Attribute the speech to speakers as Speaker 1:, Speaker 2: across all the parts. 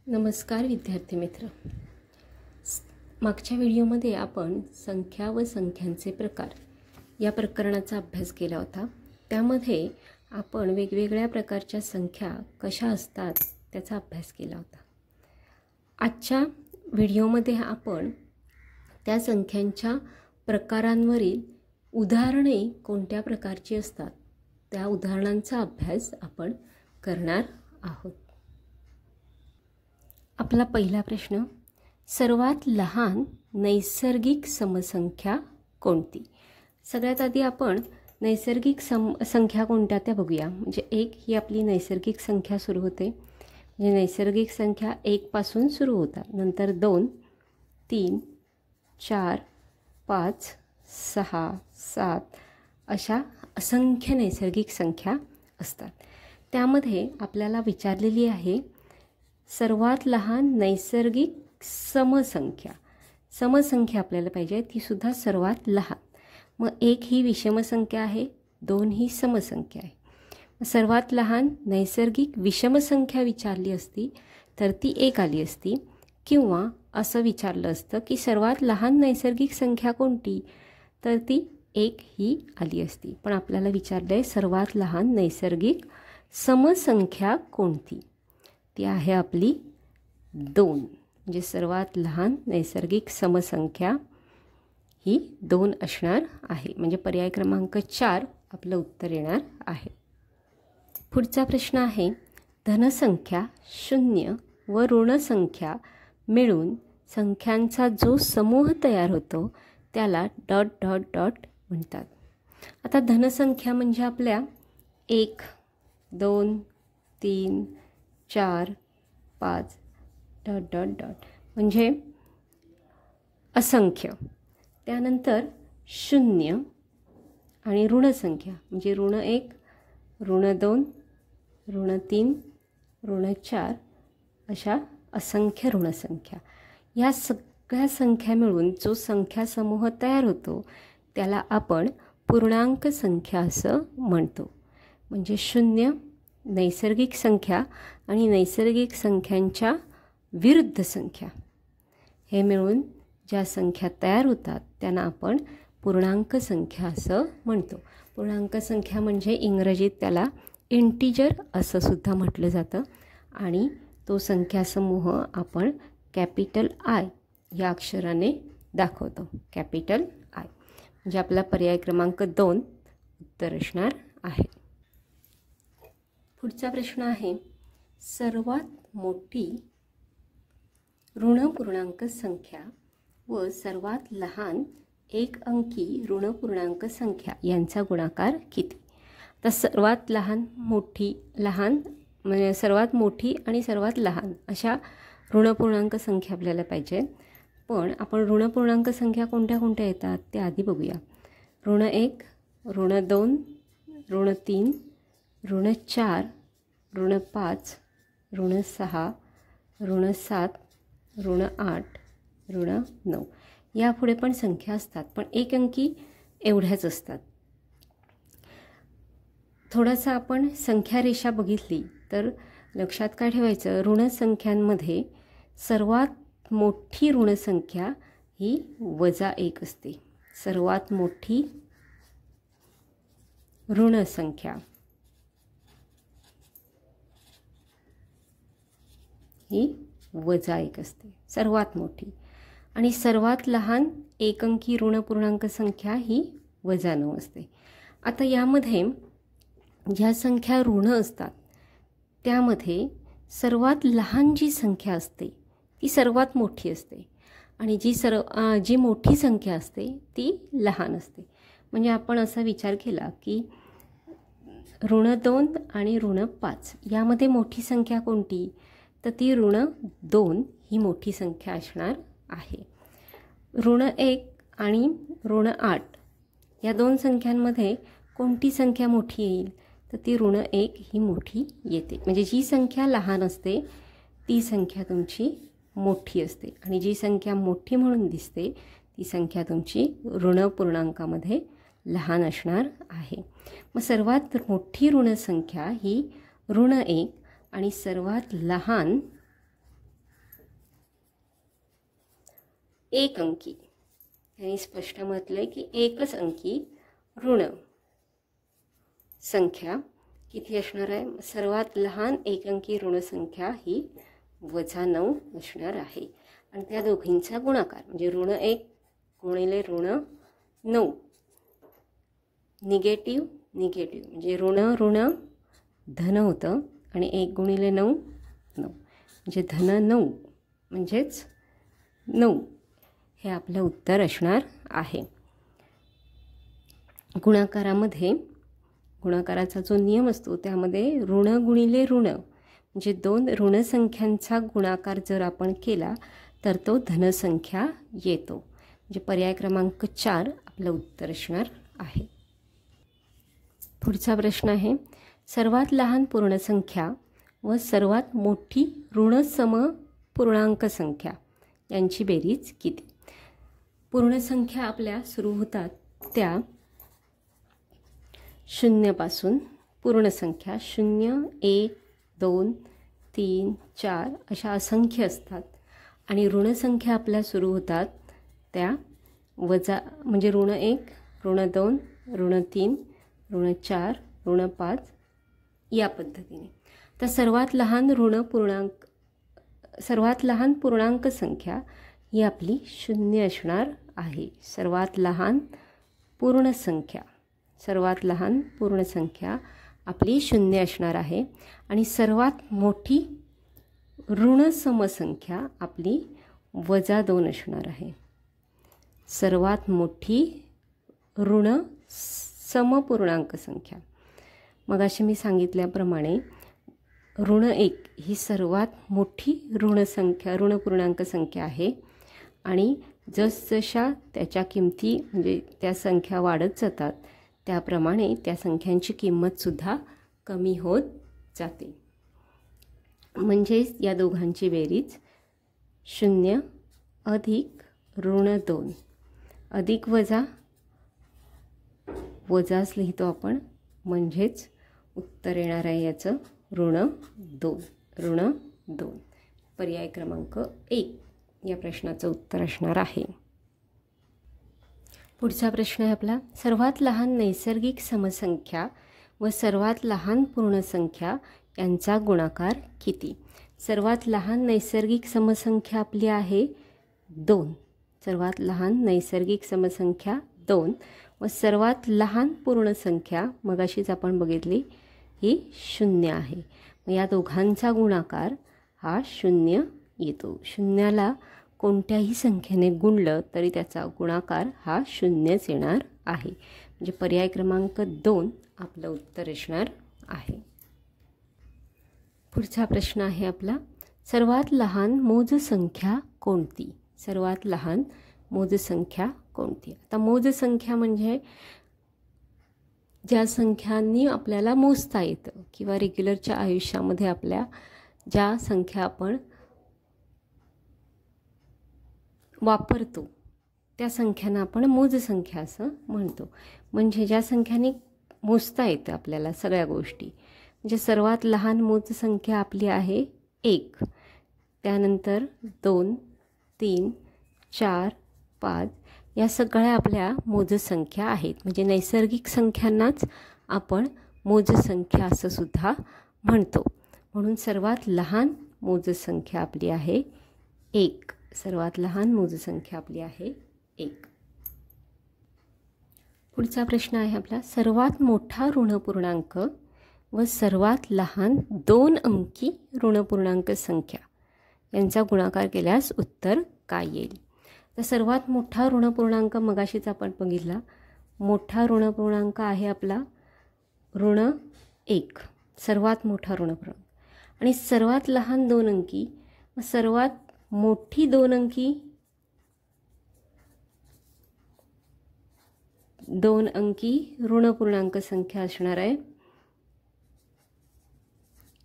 Speaker 1: नमस्कार विद्यार्थी मित्र. मागच्या व्हिडिओमध्ये आपण संख्या व संख्यांचे प्रकार या प्रकरणाचा अभ्यास केला होता. त्यामध्ये आपण वेगवेगळ्या प्रकारच्या संख्या कशा असतात त्याचा अभ्यास केला होता. आजच्या व्हिडिओमध्ये आपण त्या संख्यांच्या प्रकारांवरील उदाहरणे कोणत्या प्रकारची असतात त्या उदाहरणांचा अभ्यास आपण करणार आहोत. आपला पहिला प्रश्न, सर्वात लहान नैसर्गिक समसंख्या कोणती? सगळ्यात आधी आपण नैसर्गिक संख्या कोणत्या त्या बघूया. म्हणजे 1 ही आपली नैसर्गिक संख्या सुरू होते. म्हणजे नैसर्गिक संख्या 1 पासून सुरू होतात. नंतर 2, 3, 4, 5, 6, 7 अशा असंख्य नैसर्गिक संख्या असतात. त्यामध्ये आपल्याला विचारलेली आहे सर्वात लहान नैसर्गिक समसंख्या. समसंख्या आपल्याला पाहिजे, ती सुद्धा सर्वात लहान. मग 1 ही विषमसंख्या आहे, 2 ही समसंख्या आहे. सर्वात लहान नैसर्गिक विषमसंख्या विचारली असती तर ती 1 आली असती. किंवा असं विचारलं असतं की सर्वात लहान नैसर्गिक संख्या कोणती, तर ती 1 ही आली असती. पण आपल्याला विचारलं आहे सर्वात लहान नैसर्गिक समसंख्या कोणती, ती आहे आपली 2. म्हणजे सर्वात लहान नैसर्गिक समसंख्या ही 2 असणार आहे. म्हणजे पर्याय क्रमांक 4 आपलं उत्तर येणार आहे. पुढचा प्रश्न आहे, धनसंख्या, शून्य व ऋणसंख्या मिळून संख्यांचा जो समूह तयार होतो त्याला ... म्हणतात. आता धनसंख्या म्हणजे आपल्या 1, 2, 3, 4, 5 ... म्हणजे असंख्य. त्यानंतर शून्य आणि ऋणसंख्या म्हणजे ऋण 1, ऋण 2, ऋण 3, ऋण 4 अशा असंख्य ऋणसंख्या. या सगळ्या संख्या मिळून जो संख्या समूह तयार होतो त्याला आपण पूर्णांक संख्या असं म्हणतो. म्हणजे शून्य नैसर्गिक संख्या आणि नैसर्गिक संख्यांच्या विरुद्ध संख्या हे मिळून ज्या संख्या तयार होतात त्यांना आपण पूर्णांक संख्या असं म्हणतो. पूर्णांक संख्या म्हणजे इंग्रजीत त्याला इंटिजर असं सुद्धा म्हटलं जातं. आणि तो संख्या समूह आपण कॅपिटल I या अक्षराने दाखवतो. कॅपिटल I म्हणजे आपला पर्याय क्रमांक 2 उत्तर असणार आहे. पुढचा प्रश्न आहे, सर्वात मोठी ऋणपूर्णांक संख्या व सर्वात लहान एक अंकी ऋणपूर्णांक संख्या यांचा गुणाकार किती? तर सर्वात लहान, मोठी, लहान म्हणजे सर्वात मोठी आणि सर्वात लहान अशा ऋणपूर्णांक संख्या आपल्याला पाहिजे. पण आपण ऋणपूर्णांक संख्या कोणत्या कोणत्या येतात ते आधी बघूया. ऋण 1, ऋण 2, ऋण 3, ऋण 4, ऋण 5, ऋण 6, ऋण 7, ऋण 8, ऋण 9 यापुढे पण संख्या असतात. पण एक अंकी एवढ्याच असतात. थोडासा आपण संख्या रेषा बघितली तर लक्षात काय ठेवायचं, ऋणसंख्यांमध्ये सर्वात मोठी ऋणसंख्या ही -1 असते. सर्वात मोठी ऋणसंख्या ही -1 असते, सर्वात मोठी. आणि सर्वात लहान एक अंकी ऋणपूर्णांक संख्या ही -9 असते. आता यामध्ये ज्या संख्या ऋण असतात त्यामध्ये सर्वात लहान जी संख्या असते ती सर्वात मोठी असते आणि जी मोठी संख्या असते ती लहान असते. म्हणजे आपण असा विचार केला की ऋण 2 आणि ऋण 5 यामध्ये मोठी संख्या कोणती, तर ती ऋण 2 ही मोठी संख्या असणार आहे. ऋण 1 आणि ऋण 8 या 2 संख्यांमध्ये कोणती संख्या मोठी येईल, तर ती ऋण 1 ही मोठी येते. म्हणजे जी संख्या लहान असते ती संख्या तुमची मोठी असते आणि जी संख्या मोठी म्हणून दिसते ती संख्या तुमची ऋण पूर्णांकामध्ये लहान असणार आहे. मग सर्वात मोठी ऋणसंख्या ही ऋण 1 आणि सर्वात लहान एक अंकी, त्यांनी स्पष्ट म्हटलंय की एकच अंकी ऋण संख्या किती असणार आहे? सर्वात लहान एक अंकी ऋण संख्या ही -9 असणार आहे आणि त्या दोघींचा गुणाकार म्हणजे -1 गुणिले -9 निगेटिव्ह म्हणजे ऋण धन होतं आणि 1 गुणिले 9 9 म्हणजे -9 म्हणजेच 9 हे आपलं उत्तर असणार आहे. गुणाकाराचा जो नियम असतो त्यामध्ये ऋण गुणिले ऋण म्हणजे 2 ऋण संख्यांचा गुणाकार जर आपण केला तर तो धनसंख्या येतो. म्हणजे पर्याय क्रमांक 4 आपलं उत्तर असणार आहे. पुढचा प्रश्न आहे, सर्वात लहान पूर्ण संख्या व सर्वात मोठी ऋण समपूर्णांक संख्या यांची बेरीज किती? पूर्ण संख्या आपल्या सुरू होतात त्या 0 पासून पूर्ण संख्या 0, 1, 2, 3, 4 अशा असंख्य असतात आणि ऋणसंख्या आपल्या सुरू होतात त्या वजा म्हणजे -1, -2, -3, -4, -5 या पद्धतीने. तर सर्वात लहान पूर्णांक संख्या ही आपली 0 असणार आहे. सर्वात लहान पूर्ण संख्या आपली 0 असणार आहे आणि सर्वात मोठी ऋण समसंख्या आपली -2 असणार आहे. सर्वात मोठी ऋण समपूर्णांक संख्या, मगाशी मी सांगितल्याप्रमाणे -1 ही सर्वात मोठी ऋण पूर्णांक संख्या आहे आणि जसजशा त्याच्या किमती म्हणजे त्या संख्या वाढत जातात त्याप्रमाणे त्या संख्यांची किंमतसुद्धा कमी होत जाते. म्हणजेच या दोघांची बेरीज 0 अधिक -2 अधिक वजाच लिहितो आपण, म्हणजेच उत्तर येणार आहे याचं -2. पर्याय क्रमांक 1 या प्रश्नाचं उत्तर असणार आहे. पुढचा प्रश्न आहे आपला, सर्वात लहान नैसर्गिक समसंख्या व सर्वात लहान पूर्ण संख्या यांचा गुणाकार किती? सर्वात लहान नैसर्गिक समसंख्या आपली आहे 2. सर्वात लहान नैसर्गिक समसंख्या 2 व सर्वात लहान पूर्ण संख्या मगाशीच आपण बघितली ही 0 आहे. या दोघांचा गुणाकार हा 0 येतो. 0ला कोणत्याही संख्येने गुणलं तरी त्याचा गुणाकार हा 0च येणार आहे. म्हणजे पर्याय क्रमांक 2 आपलं उत्तर असणार आहे. पुढचा प्रश्न आहे आपला, सर्वात लहान मोजसंख्या कोणती? सर्वात लहान मोजसंख्या कोणती? आता मोजसंख्या म्हणजे ज्या संख्यांनी आपल्याला मोजता येतं किंवा रेग्युलरच्या आयुष्यामध्ये आपल्या ज्या संख्या आपण वापरतो त्या संख्यांना आपण मोजसंख्या असं म्हणतो. म्हणजे ज्या संख्यांनी मोजता येतं आपल्याला सगळ्या गोष्टी. म्हणजे सर्वात लहान मोजसंख्या आपली आहे 1, त्यानंतर 2, 3, 4, 5 या सगळ्या आपल्या मोजसंख्या आहेत. म्हणजे नैसर्गिक संख्यांनाच आपण मोजसंख्या असं सुद्धा म्हणतो. म्हणून सर्वात लहान मोजसंख्या आपली आहे 1. सर्वात लहान मोजसंख्या आपली आहे 1. पुढचा प्रश्न आहे आपला, सर्वात मोठा ऋणपूर्णांक व सर्वात लहान 2 अंकी ऋणपूर्णांक संख्या यांचा गुणाकार केल्यास उत्तर काय येईल? तर सर्वात मोठा ऋणपूर्णांक मगाशीच आपण बघितला. मोठा ऋणपूर्णांक आहे आपला -1, सर्वात मोठा ऋणपूर्णांक. आणि सर्वात लहान 2 अंकी व सर्वात मोठी 2 अंकी ऋणपूर्णांक संख्या असणार आहे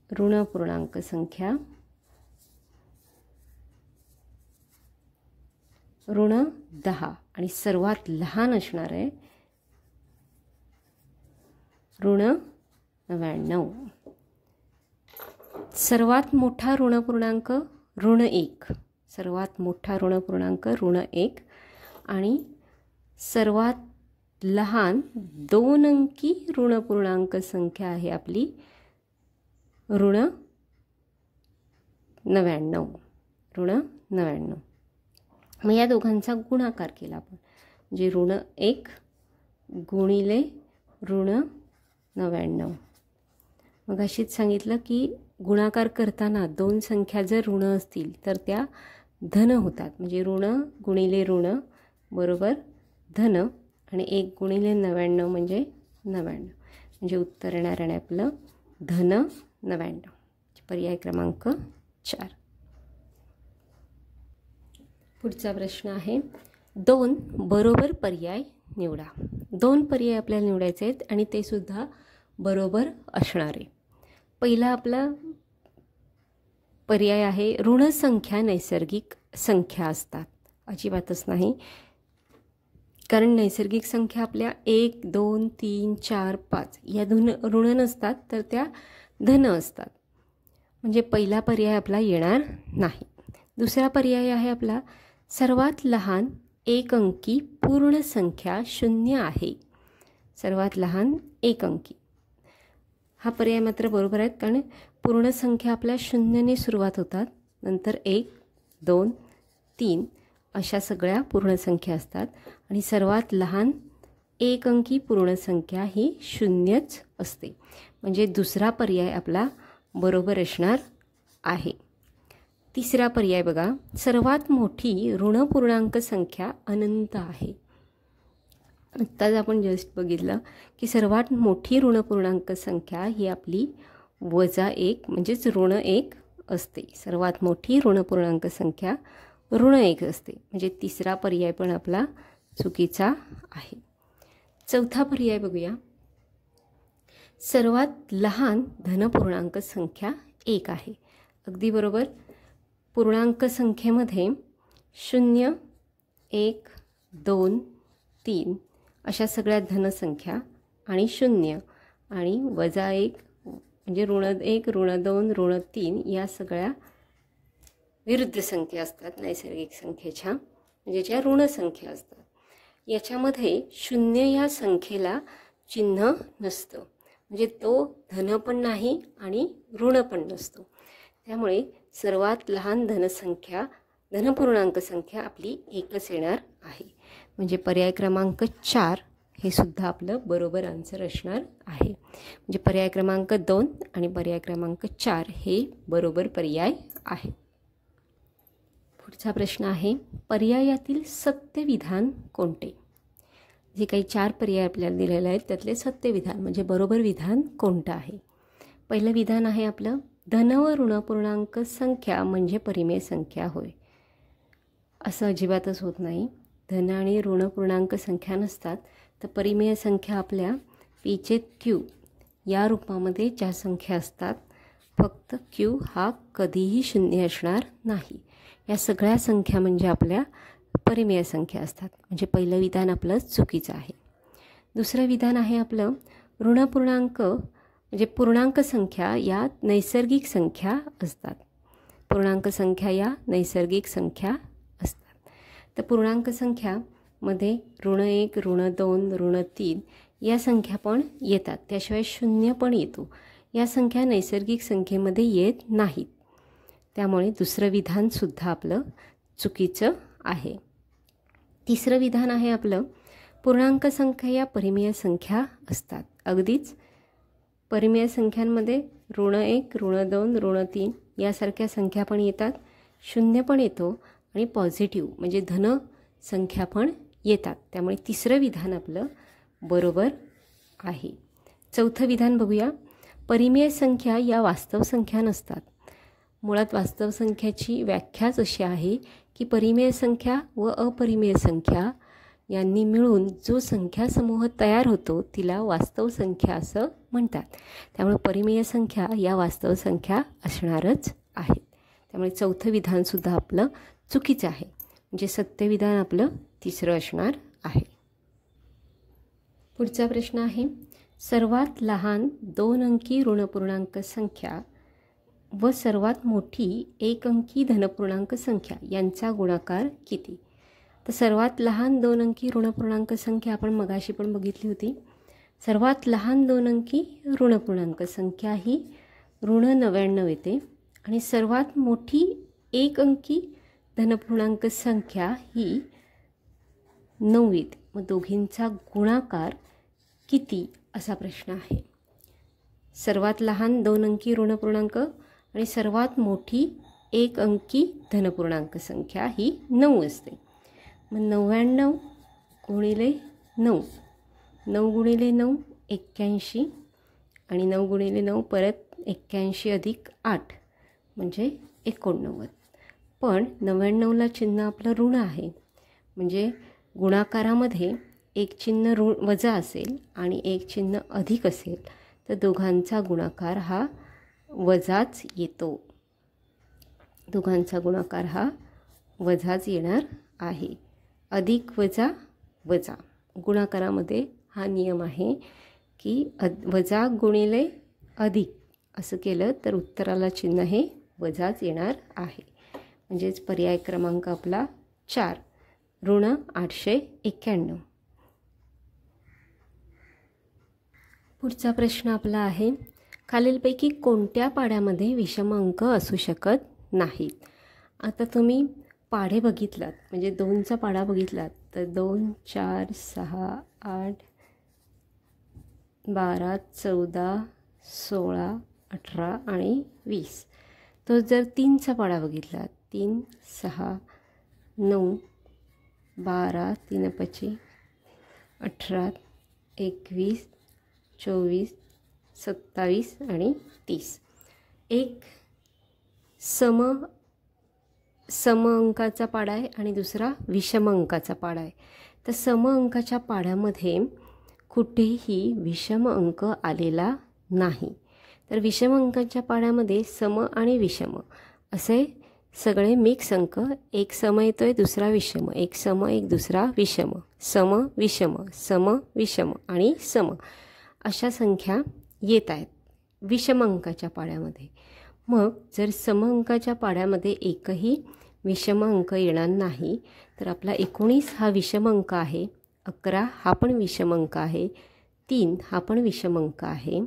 Speaker 1: ऋणपूर्णांक संख्या -10 आणि सर्वात लहान असणार आहे -99. सर्वात मोठा ऋणपूर्णांक -1, सर्वात मोठा ऋण पूर्णांक ऋण 1 आणि सर्वात लहान 2 अंकी ऋण पूर्णांक संख्या आहे आपली ऋण 99. ऋण 99. मग या दोघांचा गुणाकार केला आपण, म्हणजे ऋण 1 गुणिले ऋण 99. मग अशीच सांगितलं की गुणाकार करताना 2 संख्या जर ऋण असतील तर त्या धन होतात, म्हणजे ऋण गुणिले ऋण बरोबर धन आणि 1 गुणिले 99 म्हणजे 99. म्हणजे उत्तर येणार आहे आपलं धन 99. पर्याय क्रमांक 4. पुढचा प्रश्न आहे 2 बरोबर पर्याय निवडा. 2 पर्याय आपल्याला निवडायचे आहेत आणि ते सुद्धा बरोबर असणारे. पहिला आपला पर्याय आहे ऋण संख्या नैसर्गिक संख्या असतात. अजिबातच नाही, कारण नैसर्गिक संख्या आपल्या 1 2 3 4 5 या ऋण नसतात तर त्या धन असतात. म्हणजे पहिला पर्याय आपला येणार नाही. दुसरा पर्याय आहे आपला सर्वात लहान 1 अंकी पूर्ण संख्या 0 आहे. सर्वात लहान 1 अंकी हा पर्याय मात्र बरोबर आहे, कारण पूर्ण संख्या आपल्या 0 ने सुरुवात होतात, नंतर 1 2 3 अशा सगळ्या पूर्ण संख्या असतात आणि सर्वात लहान 1 अंकी पूर्ण संख्या ही 0च असते. म्हणजे दुसरा पर्याय आपला बरोबर असणार आहे. तिसरा पर्याय बघा, सर्वात मोठी ऋण पूर्णांक संख्या अनंत आहे. आत्ताच आपण जस्ट बघितलं की सर्वात मोठी ऋण पूर्णांक संख्या ही आपली -1 म्हणजेच ऋण 1 असते. सर्वात मोठी ऋण पूर्णांक संख्या ऋण 1 असते. म्हणजे तिसरा पर्याय पण आपला चुकीचा आहे. चौथा पर्याय बघूया, सर्वात लहान धन पूर्णांक संख्या 1 आहे. अगदी बरोबर. पूर्णांक संख्येमध्ये 0 1 2 3 अशा सगळ्या धनसंख्या आणि 0 आणि -1 म्हणजे ऋण 1 ऋण 2 ऋण 3 या सगळ्या विरुद्ध संख्या असतात नैसर्गिक संख्येच्या, म्हणजे ज्या ऋण संख्या असतात. याच्यामध्ये 0 या संख्येला चिन्ह नसतं, म्हणजे तो धन पण नाही आणि ऋण पण नसतो. त्यामुळे सर्वात लहान धनपूर्णांक संख्या आपली 1च येणार आहे. म्हणजे पर्याय क्रमांक 4 हे सुद्धा आपलं बरोबर आन्सर असणार आहे. म्हणजे पर्याय क्रमांक 2 आणि पर्याय क्रमांक 4 हे बरोबर पर्याय आहे. पुढचा प्रश्न आहे पर्यायातील सत्य विधान कोणते? जे काही 4 पर्याय आपल्याला दिलेले आहेत त्यातले सत्य विधान म्हणजे बरोबर विधान कोणतं आहे? पहिलं विधान आहे आपलं धन व ऋण पूर्णांक संख्या म्हणजे परिमेय संख्या होय. असं अजिबातच होत नाही. धन आणि ऋण पूर्णांक संख्या नसतात तर परिमेय संख्या आपल्या P/Q या रूपामध्ये ज्या संख्या असतात, फक्त Q हा कधीही 0 असणार नाही. या सगळ्या संख्या म्हणजे आपल्या परिमेय संख्या असतात. म्हणजे पहिलं विधान आपलं चुकीचं आहे. दुसरं विधान आहे आपलं ऋण पूर्णांक म्हणजे पूर्णांक संख्या या नैसर्गिक संख्या असतात. पूर्णांक संख्या या नैसर्गिक संख्या असतात. तर पूर्णांक संख्यामध्ये ऋण 1 ऋण 2 ऋण 3 या संख्या पण येतात. त्याशिवाय 0 पण येतो. या संख्या नैसर्गिक संख्येमध्ये येत नाहीत. त्यामुळे दुसरं विधानसुद्धा आपलं चुकीचं आहे. तिसरं विधान आहे आपलं पूर्णांक संख्या या परिमेय संख्या असतात. अगदीच परिमेय संख्यांमध्ये ऋण 1 ऋण 2 ऋण 3 यासारख्या संख्या पण येतात, 0 पण येतो आणि पॉझिटिव्ह म्हणजे धन संख्या पण येतात. त्यामुळे तिसरं विधान आपलं बरोबर आहे. चौथं विधान बघूया. परिमेय संख्या या वास्तव संख्या नसतात. मुळात वास्तव संख्याची व्याख्याच अशी आहे की परिमेय संख्या व अपरिमेय संख्या यांनी मिळून जो संख्या समूह तयार होतो तिला वास्तव संख्या असं म्हणतात. त्यामुळे परिमेय संख्या या वास्तव संख्या असणारच आहेत. त्यामुळे चौथं विधानसुद्धा आपलं चुकीचं आहे. म्हणजे सत्य विधान आपलं तिसरं असणार आहे. पुढचा प्रश्न आहे सर्वात लहान 2 अंकी ऋण पूर्णांक संख्या व सर्वात मोठी एक अंकी धनपूर्णांक संख्या यांचा गुणाकार किती? तर सर्वात लहान 2 अंकी ऋणपूर्णांक संख्या आपण मगाशी पण बघितली होती. सर्वात लहान 2 अंकी ऋणपूर्णांक संख्या ही ऋण 99 येते आणि सर्वात मोठी एक अंकी धनपूर्णांक संख्या ही 9 येते. मग दोघींचा गुणाकार किती असा प्रश्न आहे. सर्वात लहान 2 अंकी ऋणपूर्णांक आणि सर्वात मोठी एक अंकी धनपूर्णांक संख्या ही 9 असते. मग 99 गुणिले 9, 9 गुणिले 9 81 आणि 9 गुणिले 9 परत 81 अधिक 8 म्हणजे 89. पण 99ला चिन्ह आपलं ऋण आहे, म्हणजे गुणाकारामध्ये एक चिन्ह ऋण वजा असेल आणि एक चिन्ह अधिक असेल तर दोघांचा गुणाकार हा वजाच येतो. दोघांचा गुणाकार हा वजाच येणार आहे. अधिक वजा वजा, गुणाकारामध्ये हा नियम आहे की वजा गुणिले अधिक असं केलं तर उत्तराला चिन्ह हे वजाच येणार आहे. म्हणजेच पर्याय क्रमांक आपला 4 ऋण 891. पुढचा प्रश्न आपला आहे, खालीलपैकी कोणत्या पाढ्यामध्ये विषम अंक असू शकत नाहीत? आता तुम्ही पाढे बघितलात, म्हणजे 2चा पाढा बघितलात तर 2, 4, 6, 8, 12, 14, 16, 18 आणि 20. तो जर 3चा पाढा बघितला 3, 6, 9, 12, 3 5, 18, 21, 24, 27 आणि 30. एक सम अंकाचा पाढा आहे आणि दुसरा विषम अंकाचा पाढा आहे. तर सम अंकाच्या पाढ्यामध्ये कुठेही विषम अंक आलेला नाही. तर विषम अंकाच्या पाढ्यामध्ये सम आणि विषम असे सगळे मिक्स अंक, एक सम येतोय दुसरा विषम, एक सम एक दुसरा विषम, सम विषम, सम विषम आणि सम अशा संख्या येत आहेत विषम अंकाच्या पाढ्यामध्ये. मग जर सम अंकाच्या पाढ्यामध्ये एकही विषम अंक येणार नाही तर आपला 19 हा विषम अंक आहे, 11 हा पण विषम अंक आहे, 3 हा पण विषम अंक आहे.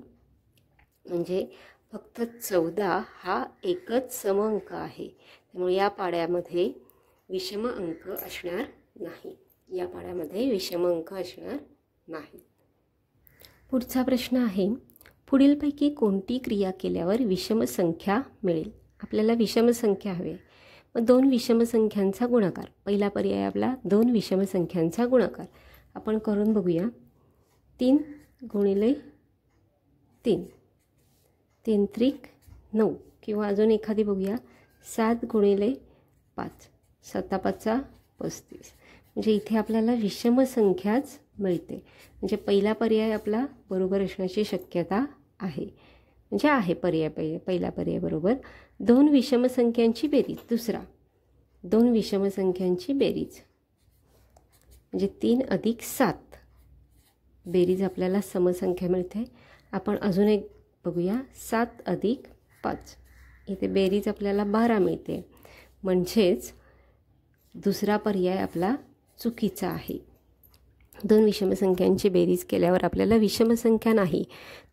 Speaker 1: म्हणजे फक्त 14 हा एकच सम अंक आहे. त्यामुळे या पाढ्यामध्ये विषम अंक असणार नाही. या पाढ्यामध्ये विषम अंक असणार नाही. पुढचा प्रश्न आहे, पुढीलपैकी कोणती क्रिया केल्यावर विषम संख्या मिळेल? आपल्याला विषम संख्या हवी आहे. मग 2 विषम संख्यांचा गुणाकार. पहिला पर्याय आपला 2 विषम संख्यांचा गुणाकार. आपण करून बघूया. 3 गुणिले 3, 3 त्रिक 9, किंवा अजून एखादी बघूया 7 गुणिले 5, 7 5 35. म्हणजे इथे आपल्याला विषम संख्याच मिळते. म्हणजे पहिला पर्याय आपला बरोबर असण्याची शक्यता आहे. म्हणजे आहे पर्याय पहिला पर्याय बरोबर. 2 विषम संख्यांची बेरीज. दुसरा 2 विषम संख्यांची बेरीज म्हणजे 3 अधिक 7 बेरीज आपल्याला समसंख्या मिळते. आपण अजून एक बघूया 7 अधिक 5. इथे बेरीज आपल्याला 12 मिळते. म्हणजेच दुसरा पर्याय आपला चुकीचा आहे. 2 विषम संख्यांची बेरीज केल्यावर आपल्याला विषम संख्या नाही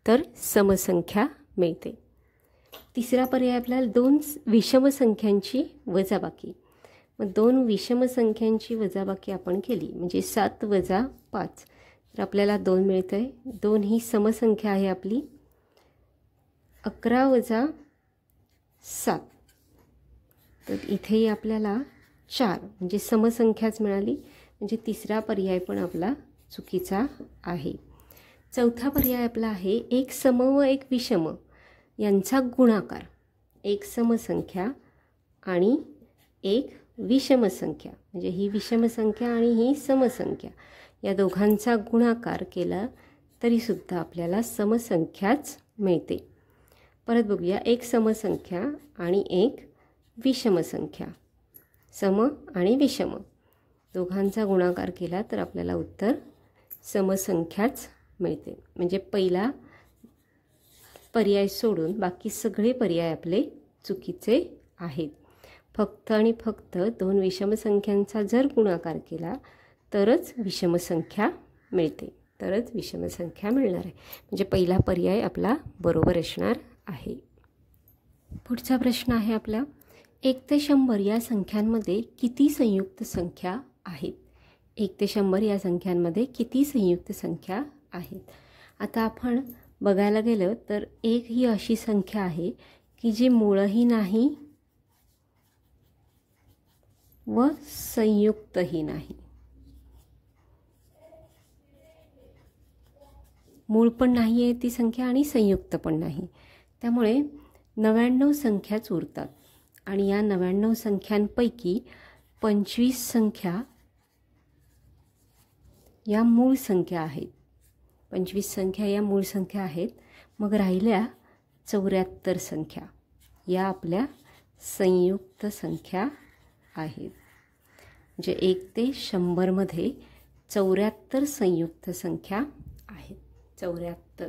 Speaker 1: तर समसंख्या मिळते. तिसरा पर्याय आपल्याला 2 विषम संख्यांची वजाबाकी. मग 2 विषम संख्यांची वजाबाकी आपण केली म्हणजे 7 वजा 5 तर आपल्याला 2 मिळतं आहे. 2 ही समसंख्या आहे आपली. 11 वजा 7 तर इथेही आपल्याला 4 म्हणजे समसंख्याच मिळाली. म्हणजे तिसरा पर्याय पण आपला चुकीचा आहे. चौथा पर्याय आपला आहे एक सम व एक विषम यांचा गुणाकार. एक समसंख्या आणि एक विषम संख्या म्हणजे ही विषम संख्या आणि ही समसंख्या या दोघांचा गुणाकार केला तरीसुद्धा आपल्याला समसंख्याच मिळते. परत बघूया. एक समसंख्या आणि एक विषम संख्या. सम आणि विषम दोघांचा गुणाकार केला तर आपल्याला उत्तर समसंख्याच मिळते. म्हणजे पहिला पर्याय सोडून बाकी सगळे पर्याय आपले चुकीचे आहेत. फक्त आणि फक्त 2 विषम संख्यांचा जर गुणाकार केला तरच विषम संख्या मिळते, तरच विषम संख्या मिळणार आहे. म्हणजे पहिला पर्याय आपला बरोबर असणार आहे. पुढचा प्रश्न आहे आपला, 1 ते 100 या संख्यांमध्ये किती संयुक्त संख्या आहेत? 1 ते 100 या संख्यांमध्ये किती संयुक्त संख्या आहेत? आता आपण बघायला गेलं तर 1 ही अशी संख्या आहे की जी मूळही नाही व संयुक्तही नाही. मूळ पण नाही आहे ती संख्या आणि संयुक्त पण नाही. त्यामुळे 99 संख्याच उरतात आणि या 99 संख्यांपैकी 25 संख्या या मूळ संख्या आहेत. 25 संख्या या मूळ संख्या आहेत. मग राहिल्या 74 संख्या या आपल्या संयुक्त संख्या आहेत. म्हणजे 1 ते 100 मध्ये 74 संयुक्त संख्या आहेत. 74.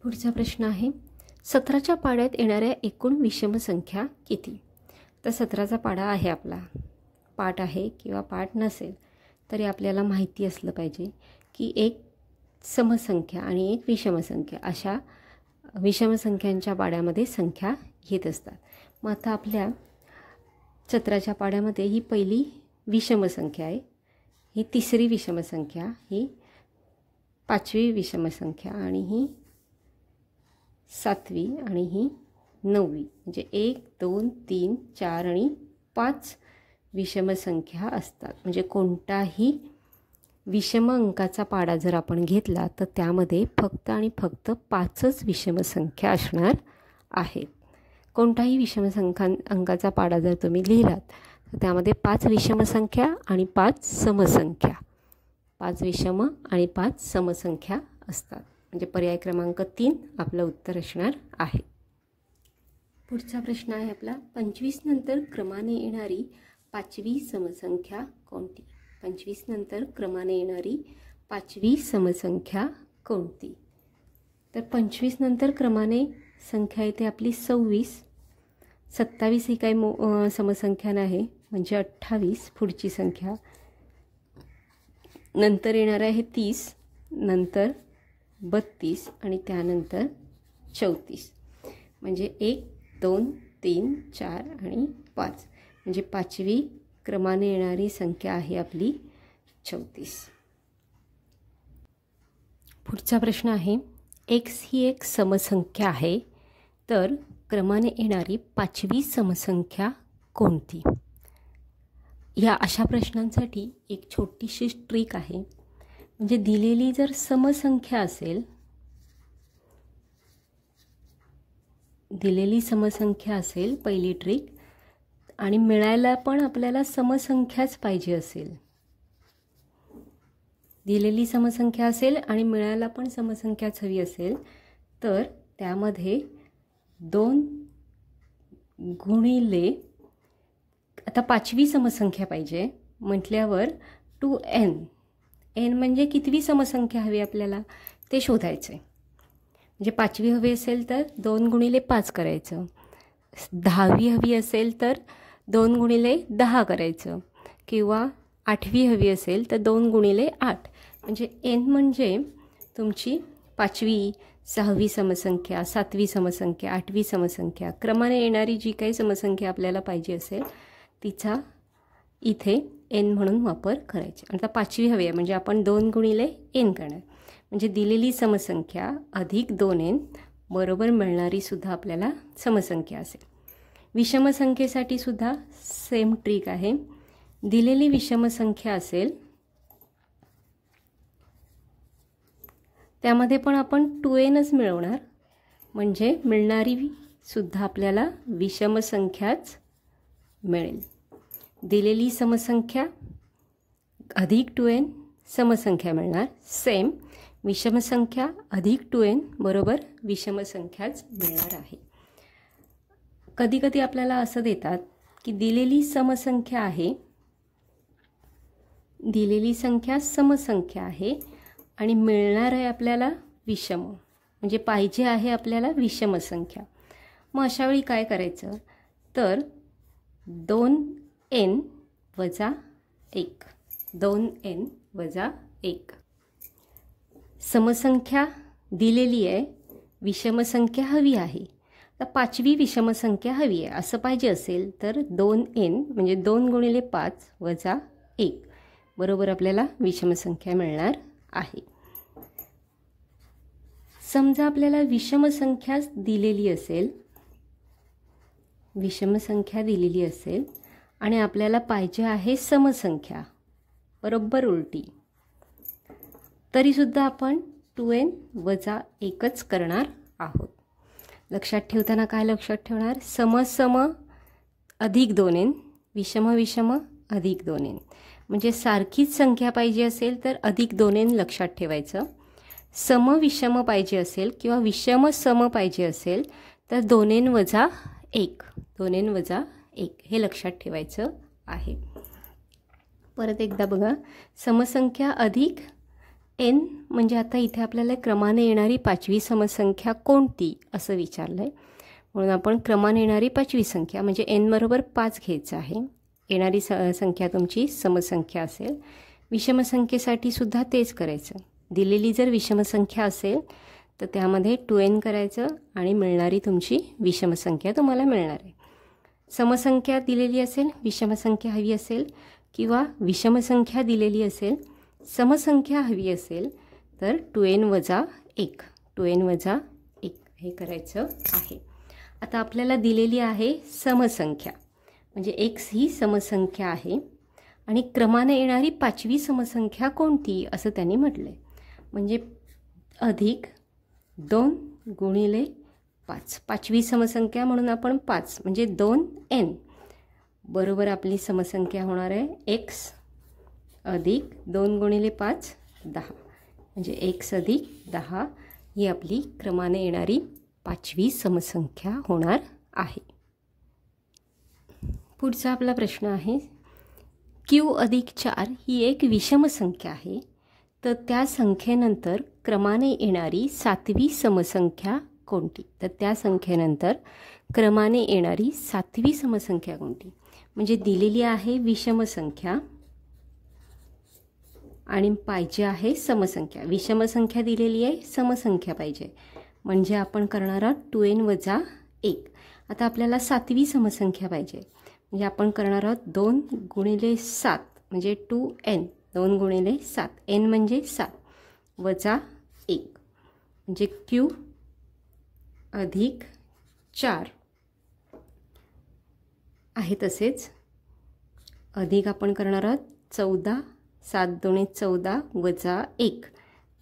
Speaker 1: पुढचा प्रश्न आहे, 17च्या पाड्यात येणाऱ्या एकूण विषम संख्या किती? तर 17चा पाडा आहे आपला. पाठ आहे किंवा पाठ नसेल तरी आपल्याला माहिती असलं पाहिजे की एक समसंख्या आणि एक विषम संख्या अशा विषम संख्यांच्या पाड्यामध्ये संख्या येत असतात. मग आता आपल्या 17च्या पाड्यामध्ये ही पहिली विषम संख्या आहे, ही तिसरी विषम संख्या, ही 5वी विषम संख्या आणि ही 7वी आणि ही 9वी. म्हणजे 1, 2, 3, 4 आणि 5 विषम संख्या असतात. म्हणजे कोणताही विषम अंकाचा पाडा जर आपण घेतला तर त्यामध्ये फक्त आणि फक्त 5च विषम संख्या असणार आहेत. कोणताही विषम अंकाचा पाडा जर तुम्ही लिहिलात तर त्यामध्ये 5 विषम संख्या आणि 5 समसंख्या, 5 विषम आणि 5 समसंख्या असतात. म्हणजे पर्याय क्रमांक 3 आपलं उत्तर असणार आहे. पुढचा प्रश्न आहे आपला, 25 नंतर क्रमाने येणारी 5वी समसंख्या कोणती? 25 नंतर क्रमाने येणारी 5वी समसंख्या कोणती? तर 25 नंतर क्रमाने संख्या येते आपली 26. 27 ही काही समसंख्या नाही, म्हणजे 28 पुढची संख्या. नंतर येणार आहे 30, नंतर 32 आणि त्यानंतर 34. म्हणजे 1, 2, 3, 4 आणि 5. म्हणजे 5वी क्रमाने येणारी संख्या आहे आपली 34. पुढचा प्रश्न आहे, x ही एक समसंख्या आहे, तर क्रमाने येणारी 5वी समसंख्या कोणती? या अशा प्रश्नांसाठी एक छोटीशी ट्रिक आहे. म्हणजे दिलेली जर समसंख्या असेल, दिलेली समसंख्या असेल पहिली ट्रिक, आणि मिळायला पण आपल्याला समसंख्याच पाहिजे असेल, दिलेली समसंख्या असेल आणि मिळायला पण समसंख्याच हवी असेल, तर त्यामध्ये 2 गुणिले, आता 5वी समसंख्या पाहिजे म्हटल्यावर 2n. n म्हणजे कितवी समसंख्या हवी आपल्याला ते शोधायचं आहे. म्हणजे 5वी हवी असेल तर 2 गुणिले 5 करायचं, 10वी हवी असेल तर 2 गुणिले 10 करायचं, किंवा 8वी हवी असेल तर 2 गुणिले 8. म्हणजे n म्हणजे तुमची 5वी, 6वी समसंख्या, 7वी समसंख्या, 8वी समसंख्या, क्रमाने येणारी जी काही समसंख्या आपल्याला पाहिजे असेल तिचा इथे n म्हणून वापर करायचा. आता 5वी हवी आहे म्हणजे आपण 2 गुणिले n करणार. म्हणजे दिलेली समसंख्या अधिक 2n बरोबर मिळणारी सुद्धा आपल्याला समसंख्या असेल. विषम संख्येसाठी सुद्धा सेम ट्रिक आहे. दिलेली विषम संख्या असेल त्यामध्ये पण आपण 2nच मिळवणार, म्हणजे मिळणारी सुद्धा आपल्याला विषम संख्याच मिळेल. दिलेली समसंख्या अधिक 2n समसंख्या मिळणार. सेम विषम संख्या अधिक 2n बरोबर विषम संख्याच मिळणार आहे. कधी कधी आपल्याला असं देतात की दिलेली समसंख्या आहे, दिलेली संख्या समसंख्या आहे आणि मिळणार आहे आपल्याला विषम, म्हणजे पाहिजे आहे आपल्याला विषम संख्या. मग अशा वेळी काय करायचं तर 2n वजा 1, 2n वजा 1. समसंख्या दिलेली आहे, विषमसंख्या हवी आहे. तर 5वी विषमसंख्या हवी आहे असं पाहिजे असेल तर 2n म्हणजे 2 गुणिले 5 वजा 1 बरोबर आपल्याला विषमसंख्या मिळणार आहे. समजा आपल्याला विषमसंख्या दिलेली असेल आणि आपल्याला पाहिजे आहे समसंख्या बरोबर उलटी, तरीसुद्धा आपण 2n वजा 1च करणार आहोत. लक्षात ठेवताना काय लक्षात ठेवणार, सम अधिक 2n, विषम अधिक 2n. म्हणजे सारखीच संख्या पाहिजे असेल तर अधिक 2n लक्षात ठेवायचं. सम विषम पाहिजे असेल किंवा विषम सम पाहिजे असेल तर 2n वजा 1, 2n वजा 1 हे लक्षात ठेवायचं आहे. परत एकदा बघा, समसंख्या अधिक n म्हणजे आता इथे आपल्याला क्रमाने येणारी 5वी समसंख्या कोणती असं विचारलं आहे. म्हणून आपण क्रमाने येणारी 5वी संख्या म्हणजे n बरोबर 5 घ्यायचं आहे. येणारी संख्या तुमची समसंख्या असेल. विषमसंख्येसाठी सुद्धा तेच करायचं. दिलेली जर विषमसंख्या असेल तर त्यामध्ये 2n करायचं आणि मिळणारी तुमची विषमसंख्या तुम्हाला मिळणार आहे. समसंख्या दिलेली असेल, विषमसंख्या हवी असेल किंवा विषमसंख्या दिलेली असेल, समसंख्या हवी असेल तर 2n वजा 1, 2n वजा 1 हे करायचं आहे. आता आपल्याला दिलेली आहे समसंख्या म्हणजे x ही समसंख्या आहे आणि क्रमाने येणारी 5वी समसंख्या कोणती असं त्यांनी म्हटलं आहे. म्हणजे अधिक 2 गुणिले 5, 5वी समसंख्या म्हणून आपण 5 म्हणजे 2n बरोबर आपली समसंख्या होणार आहे x अधिक 2 गुणिले 5 10 म्हणजे x अधिक 10 ही आपली क्रमाने येणारी 5वी समसंख्या होणार आहे. पुढचा आपला प्रश्न आहे, q अधिक 4 ही एक विषम संख्या आहे तर त्या संख्येनंतर क्रमाने येणारी 7वी समसंख्या कोणती. तर त्या संख्येनंतर क्रमाने येणारी 7वी समसंख्या कोणती. म्हणजे दिलेली आहे विषम संख्या आणि पाहिजे आहे समसंख्या. विषमसंख्या दिलेली आहे, समसंख्या पाहिजे म्हणजे आपण करणार आहोत 2n वजा 1. आता आपल्याला 7वी समसंख्या पाहिजे म्हणजे आपण करणार आहोत 2 गुणिले 7 म्हणजे 2n, 2 गुणिले 7, n म्हणजे 7 वजा 1 म्हणजे q अधिक 4 आहे. तसेच अधिक आपण करणार आहोत 14, 7 दुणे 14 वजा 1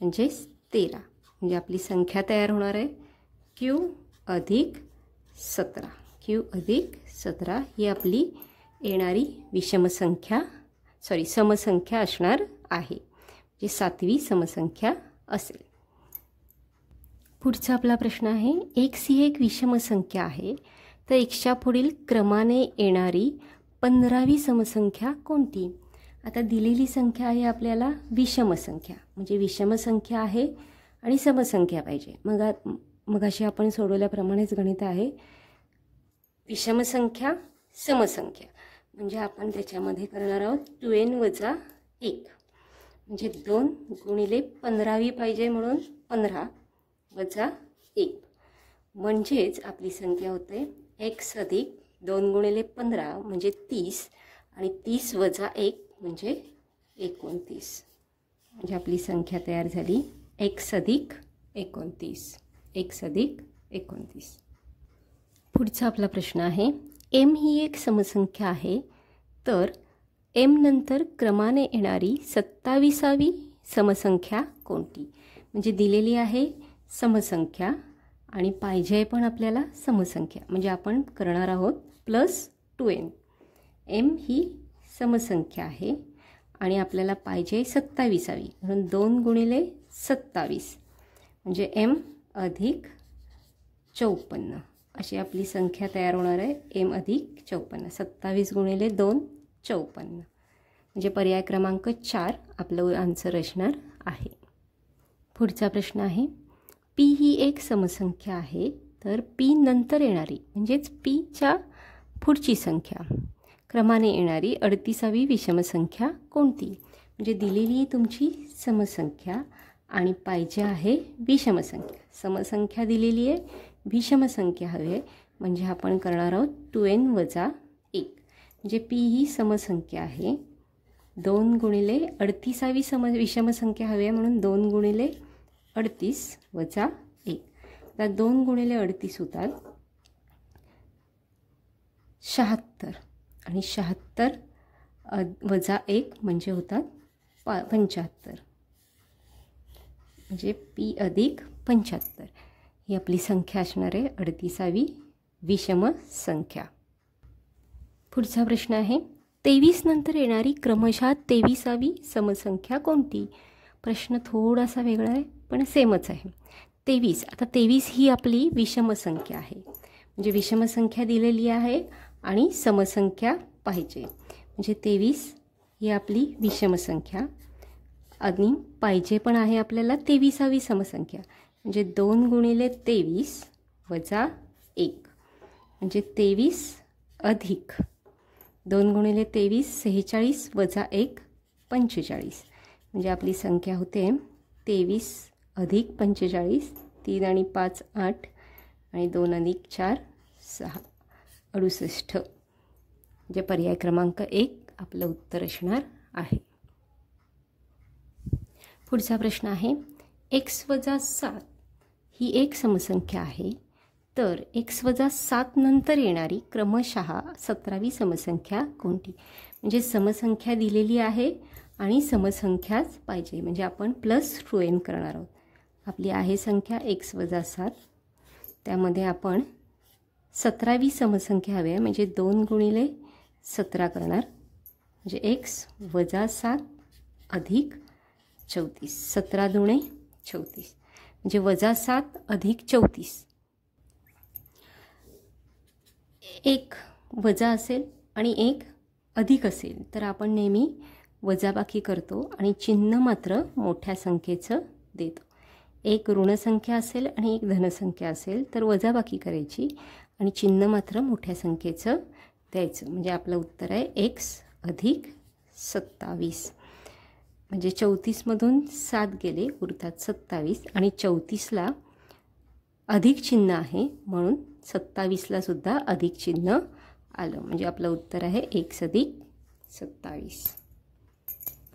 Speaker 1: म्हणजे 13 म्हणजे आपली संख्या तयार होणार आहे q अधिक 17. q अधिक 17 ही आपली येणारी समसंख्या असणार आहे, जी 7वी समसंख्या असेल. पुढचा आपला प्रश्न आहे, x ही एक विषम संख्या आहे तर xच्या पुढील क्रमाने येणारी 15वी समसंख्या कोणती. आता दिलेली संख्या आहे आपल्याला विषम संख्या म्हणजे विषम संख्या आहे आणि समसंख्या पाहिजे. मगाशी आपण सोडवल्याप्रमाणेच गणित आहे, विषम संख्या समसंख्या म्हणजे आपण त्याच्यामध्ये करणार आहोत 2n वजा 1 म्हणजे 2 गुणिले 15वी पाहिजे म्हणून 15 वजा 1 म्हणजेच आपली संख्या होते x अधिक 2 गुणिले 15 म्हणजे 30 आणि 30 वजा 1 म्हणजे 29 म्हणजे आपली संख्या तयार झाली x अधिक 29, x अधिक 29. पुढचा आपला प्रश्न आहे, m ही एक समसंख्या आहे तर m नंतर क्रमाने येणारी 27वी समसंख्या कोणती. म्हणजे दिलेली आहे समसंख्या आणि पाहिजे पण आपल्याला समसंख्या म्हणजे आपण करणार आहोत +2n. m ही समसंख्या आहे आणि आपल्याला पाहिजे 27वी म्हणून 2 गुणिले 27 म्हणजे m अधिक 54 अशी आपली संख्या तयार होणार आहे. m अधिक 54, 27 गुणिले 2 54 म्हणजे पर्याय क्रमांक 4 आपलं आन्सर असणार आहे. पुढचा प्रश्न आहे, p ही एक समसंख्या आहे तर पी नंतर येणारी म्हणजेच पीच्या पुढची संख्या क्रमाने येणारी 38वी विषमसंख्या कोणती? म्हणजे दिलेली तुमची समसंख्या आणि पाहिजे आहे विषमसंख्या. समसंख्या दिलेली आहे, विषमसंख्या हवी आहे, म्हणजे आपण करणार आहोत 2n वजा 1. म्हणजे पी ही समसंख्या आहे. 2 गुणिले 38वी विषमसंख्या हवी आहे म्हणून 2 गुणिले 38 वजा 1. तर 2 गुणिले 38 होतात 76 आणि 76 वजा 1 म्हणजे होतात 75. म्हणजे पी अधिक 75 ही आपली संख्या असणार आहे 38वी विषम संख्या. पुढचा प्रश्न आहे 23 नंतर येणारी क्रमशः 23वी समसंख्या कोणती? प्रश्न थोडासा वेगळा आहे पण सेमच आहे. 23, आता 23 ही आपली विषम संख्या आहे. म्हणजे विषम संख्या दिलेली आहे आणि समसंख्या पाहिजे. म्हणजे 23 ही आपली विषम संख्या आणि पाहिजे पण आहे आपल्याला 23वी समसंख्या. म्हणजे 2 गुणिले 23 वजा 1 म्हणजे 23 अधिक 2 गुणिले 23 46 वजा 1 45. म्हणजे आपली संख्या होते 23 अधिक 45. 3 आणि 5 8 आणि 2 अधिक 4 6 68. म्हणजे पर्याय क्रमांक 1 आपलं उत्तर असणार आहे. पुढचा प्रश्न आहे x वजा 7 ही एक समसंख्या आहे. तर x वजा 7 नंतर येणारी क्रमशः 17वी समसंख्या कोणती? म्हणजे समसंख्या दिलेली आहे आणि समसंख्याच पाहिजे. म्हणजे आपण +2n करणार आहोत. आपली आहे संख्या x वजा 7, त्यामध्ये आपण 17वी समसंख्या हवी आहे म्हणजे 2 गुणिले 17 करणार. म्हणजे x वजा 7 अधिक 34. 17 दुणे 34 म्हणजे वजा 7 अधिक 34. 1 वजा असेल आणि 1 अधिक असेल तर आपण नेहमी वजाबाकी करतो आणि चिन्ह मात्र मोठ्या संख्येचं देतो. 1 ऋणसंख्या असेल आणि 1 धनसंख्या असेल तर वजाबाकी करायची आणि चिन्ह मात्र मोठ्या संख्येचं द्यायचं. म्हणजे आपलं उत्तर आहे x अधिक 27. म्हणजे 34मधून 7 गेले उरतात 27 आणि 34ला अधिक चिन्ह आहे म्हणून 27ला सुद्धा अधिक चिन्ह आलं. म्हणजे आपलं उत्तर आहे x अधिक 27.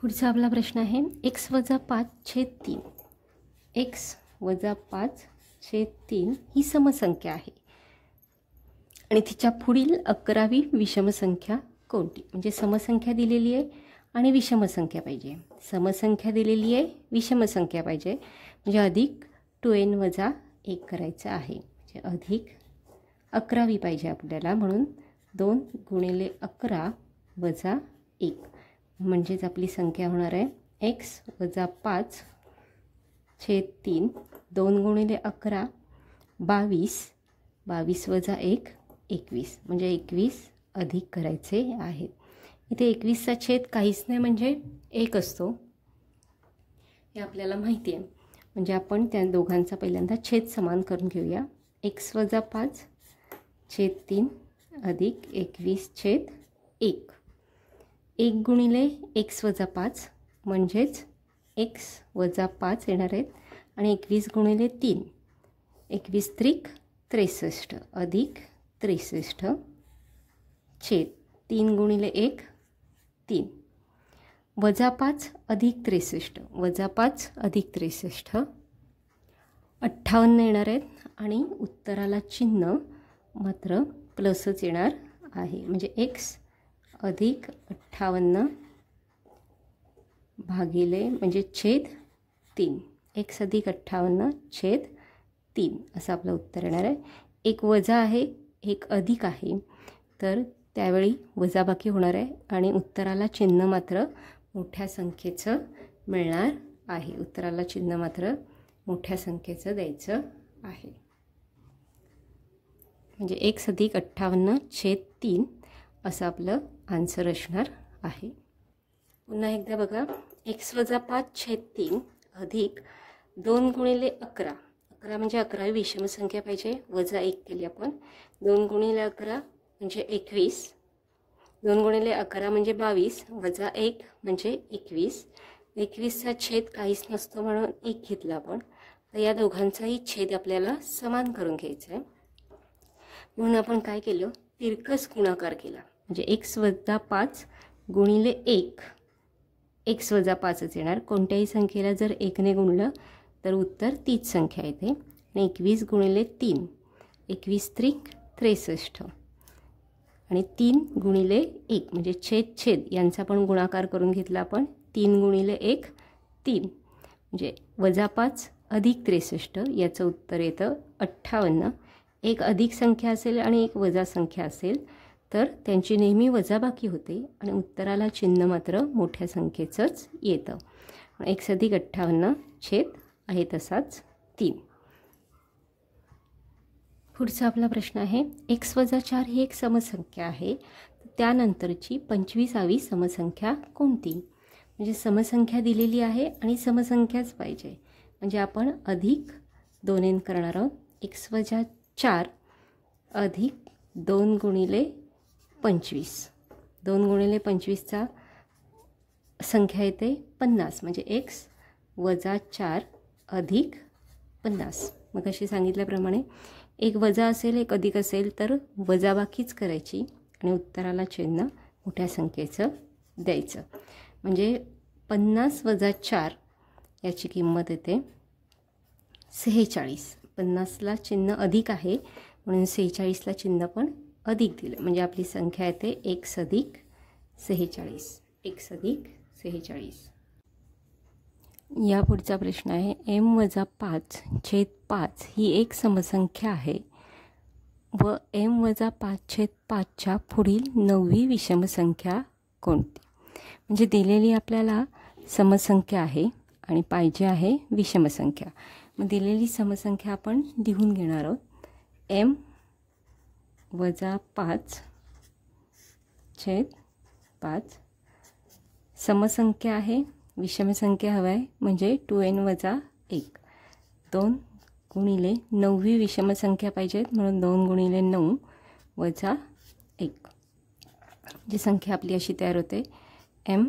Speaker 1: पुढचा आपला प्रश्न आहे x वजा 5/3. x वजा 5/3 ही समसंख्या आहे आणि तिच्या पुढील 11वी विषमसंख्या कोणती? म्हणजे समसंख्या दिलेली आहे आणि विषमसंख्या पाहिजे. समसंख्या दिलेली आहे, विषमसंख्या पाहिजे. म्हणजे अधिक 2n वजा 1 करायचं आहे. म्हणजे अधिक 11वी पाहिजे आपल्याला म्हणून 2 गुणिले 11 वजा 1 म्हणजेच आपली संख्या होणार आहे x वजा 5/3. 2 गुणिले 11 22. 22 वजा 1 21 म्हणजे 21 अधिक करायचे आहे. इथे 21चा छेद काहीच नाही म्हणजे 1 असतो हे आपल्याला माहिती आहे. म्हणजे आपण त्या दोघांचा पहिल्यांदा छेद समान करून घेऊया. x वजा 5/3 अधिक 21/1. 1 गुणिले x वजा 5 म्हणजेच x वजा 5 येणार आहेत आणि 21 गुणिले 3 21 त्रिक 63 अधिक 63 छेद 3 गुणिले 1 3 वजा 5 अधिक 63 वजा 5 अधिक 63 58 येणार आहेत आणि उत्तराला चिन्ह मात्र प्लसच येणार आहे. म्हणजे x अधिक 58 भागिले म्हणजे छेद 3. x अधिक 58 छेद 3 असं आपलं उत्तर येणार आहे. एक वजा आहे, एक अधिक आहे तर त्यावेळी वजाबाकी होणार आहे आणि उत्तराला चिन्ह मात्र मोठ्या संख्येचं मिळणार आहे. उत्तराला चिन्ह मात्र मोठ्या संख्येचं द्यायचं आहे. म्हणजे x अधिक 58 छेद 3 असं आपलं आन्सर असणार आहे. पुन्हा एकदा बघा x वजा 5/3 अधिक 2 गुणिले 11. 11 म्हणजे 11वी विषम संख्या पाहिजे, वजा 1 केली आपण. 2 गुणिले 11 म्हणजे 21. 2 गुणिले 11 म्हणजे 22, वजा 1 म्हणजे 21. 21चा छेद काहीच नसतो म्हणून 1 घेतला आपण. तर या दोघांचाही छेद आपल्याला समान करून घ्यायचा आहे. म्हणून आपण काय केलं, तिरकस गुणाकार केला. म्हणजे x वजा 5 गुणिले 1, x वजा 5च येणार. कोणत्याही संख्येला जर 1ने गुणलं तर उत्तर तीच संख्या येते. आणि 21 गुणिले 3, 21 त्रिक 63. आणि 3 गुणिले 1 म्हणजे छेद छेद यांचा पण गुणाकार करून घेतला आपण. 3 गुणिले 1 3, म्हणजे वजा 5 अधिक 63, याचं उत्तर येतं 58. एक अधिक संख्या असेल आणि एक वजा संख्या असेल तर त्यांची नेहमी वजाबाकी होते आणि उत्तराला चिन्ह मात्र मोठ्या संख्येचंच येतं. 1+58 छेद आहे तसाच 3. पुढचा आपला प्रश्न आहे, x वजा 4 ही एक समसंख्या आहे, त्यानंतरची 25वी समसंख्या कोणती? म्हणजे समसंख्या दिलेली आहे आणि समसंख्याच पाहिजे. म्हणजे आपण अधिक 2n करणार आहोत. x वजा 4 अधिक 2 गुणिले 25. 2 गुणिले 25चा संख्या येते 50. म्हणजे x वजा 4 अधिक 50. मग अशी सांगितल्याप्रमाणे एक वजा असेल एक अधिक असेल तर वजाबाकीच करायची आणि उत्तराला चिन्ह मोठ्या संख्येचं द्यायचं. म्हणजे 50 वजा 4 याची किंमत येते 46. 50ला चिन्ह अधिक आहे म्हणून 46ला चिन्ह पण अधिक दिलं. म्हणजे आपली संख्या येते x अधिक 46. x अधिक 46. या पुढचा प्रश्न आहे, m वजा 5 छेद 5 ही एक समसंख्या आहे व m वजा 5 छेद 5च्या पुढील 9वी विषमसंख्या कोणती? म्हणजे दिलेली आपल्याला समसंख्या आहे आणि पाहिजे आहे विषमसंख्या. मग दिलेली समसंख्या आपण लिहून घेणार आहोत. m वजा 5 छेद 5 समसंख्या आहे, विषमसंख्या हवा आहे म्हणजे 2n वजा 1. 2 गुणिले 9वी विषमसंख्या पाहिजेत म्हणून 2 गुणिले 9 वजा 1. जी संख्या आपली अशी तयार होते, m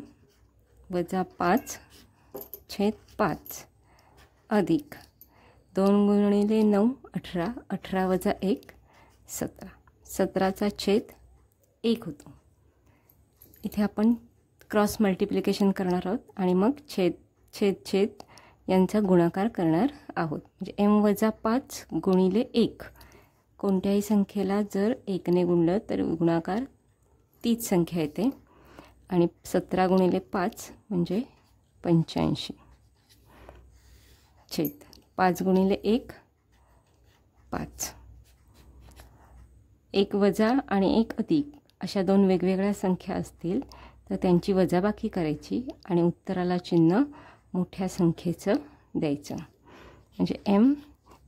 Speaker 1: वजा 5 छेद 5 अधिक 2 गुणिले 9 18, 18 वजा 1 17. 17चा छेद 1 होतो. इथे आपण क्रॉस मल्टिप्लिकेशन करणार आहोत आणि मग छेद छेद छेद यांचा गुणाकार करणार आहोत. म्हणजे m वजा 5 गुणिले 1, कोणत्याही संख्येला जर 1ने गुणलं तर गुणाकार तीच संख्या येते. आणि 17 गुणिले 5 म्हणजे 85 छेद 5 गुणिले 1 5. 1 वजा आणि 1 अधिक अशा दोन वेगवेगळ्या संख्या असतील तर त्यांची वजाबाकी करायची आणि उत्तराला चिन्ह मोठ्या संख्येचं द्यायचं. म्हणजे m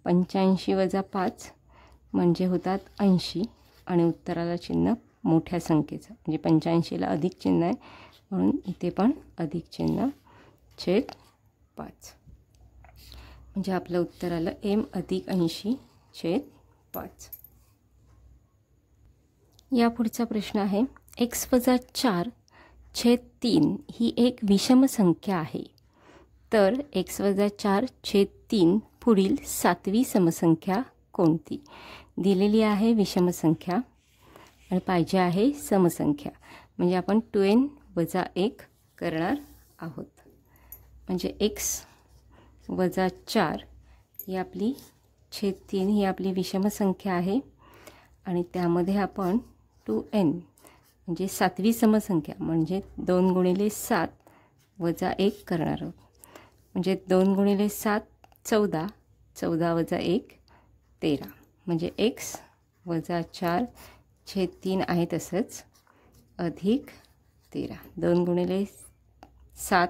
Speaker 1: 85 वजा 5 म्हणजे होतात 80 आणि उत्तराला चिन्ह मोठ्या संख्येचं. म्हणजे 85ला अधिक चिन्ह आहे म्हणून इथे पण अधिक चिन्ह छेद 5. म्हणजे आपलं उत्तर आलं m अधिक 80 छेद 5. या पुढचा प्रश्न आहे, x वजा 4 छेद 3 ही एक विषम संख्या आहे तर x वजा 4 छेद 3 पुढील 7वी समसंख्या कोणती? दिलेली आहे विषमसंख्या आणि पाहिजे आहे समसंख्या. म्हणजे आपण 2n वजा 1 करणार आहोत. म्हणजे x वजा 4 ही आपली छेद 3 ही आपली विषमसंख्या आहे आणि त्यामध्ये आपण 2n म्हणजे 7वी समसंख्या म्हणजे 2 गुणिले 7 वजा 1 करणार आहोत. म्हणजे 2 गुणिले 7 14, 14 वजा 1 13. म्हणजे x वजा 4 छेद 3 आहे तसंच अधिक 13. 2 गुणिले 7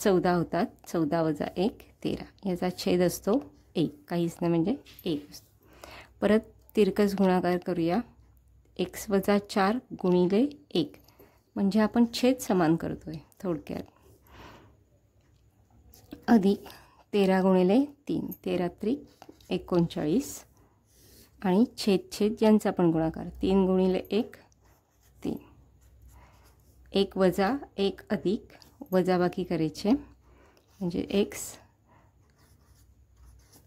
Speaker 1: 14 होतात, 14 वजा 1 13. याचा छेद असतो 1, काहीच नाही म्हणजे 1 असतो. परत तिरकस गुणाकार करूया. x वजा 4 गुणिले 1 म्हणजे आपण छेद समान करतो आहे थोडक्यात. अधिक 13 गुणिले 3, 13 त्रिक 39 आणि छेद यांचा पण गुणाकार 3 गुणिले 1 3, 1 वजा 1 अधिक वजाबाकी करायचे म्हणजे x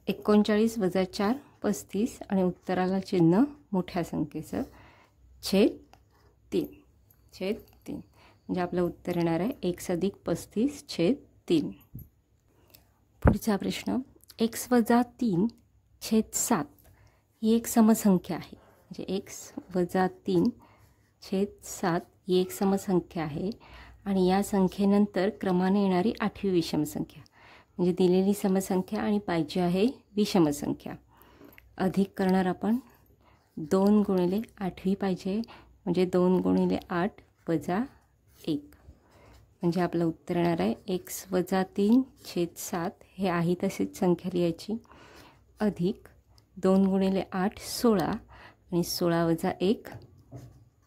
Speaker 1: 39 वजा 4 35 आणि उत्तराला चिन्ह मोठ्या संख्येचं छेद 3 म्हणजे आपलं उत्तर येणार आहे x अधिक 35 छेद 3. पुढचा प्रश्न x वजा 3 छेद 7 ही एक समसंख्या आहे. म्हणजे x वजा 3 छेद 7 ही एक समसंख्या आहे आणि या संख्येनंतर क्रमाने येणारी 8वी विषमसंख्या. म्हणजे दिलेली समसंख्या आणि पाहिजे आहे विषमसंख्या. अधिक करणार आपण 2 गुणिले 8वी पाहिजे म्हणजे 2 गुणिले 8 वजा 1 म्हणजे आपलं उत्तर येणार आहे x वजा 3 छेद 7 हे आहे तशीच संख्या लिहायची अधिक 2 गुणिले 8 16 आणि 16 वजा 1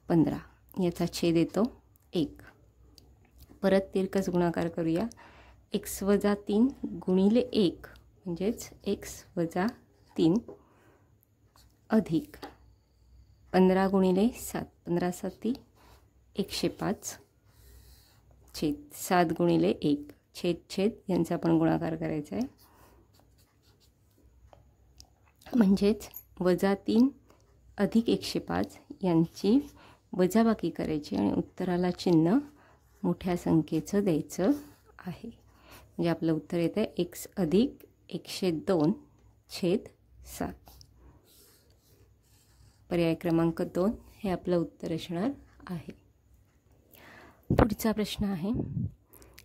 Speaker 1: 15 याचा छेद येतो 1. परत तिरकस गुणाकार करूया. x वजा 3 गुणिले 1 म्हणजेच x वजा 3 अधिक 15 गुणिले 7 15 7 105 छेद 7 गुणिले 1 छेद यांचा पण गुणाकार करायचा आहे म्हणजेच वजा 3 अधिक 105 यांची वजाबाकी करायची आणि उत्तराला चिन्ह मोठ्या संख्येचं द्यायचं आहे. म्हणजे आपलं उत्तर येतं आहे x अधिक 102 छेद 7. पर्याय क्रमांक 2 हे आपलं उत्तर असणार आहे. पुढचा प्रश्न आहे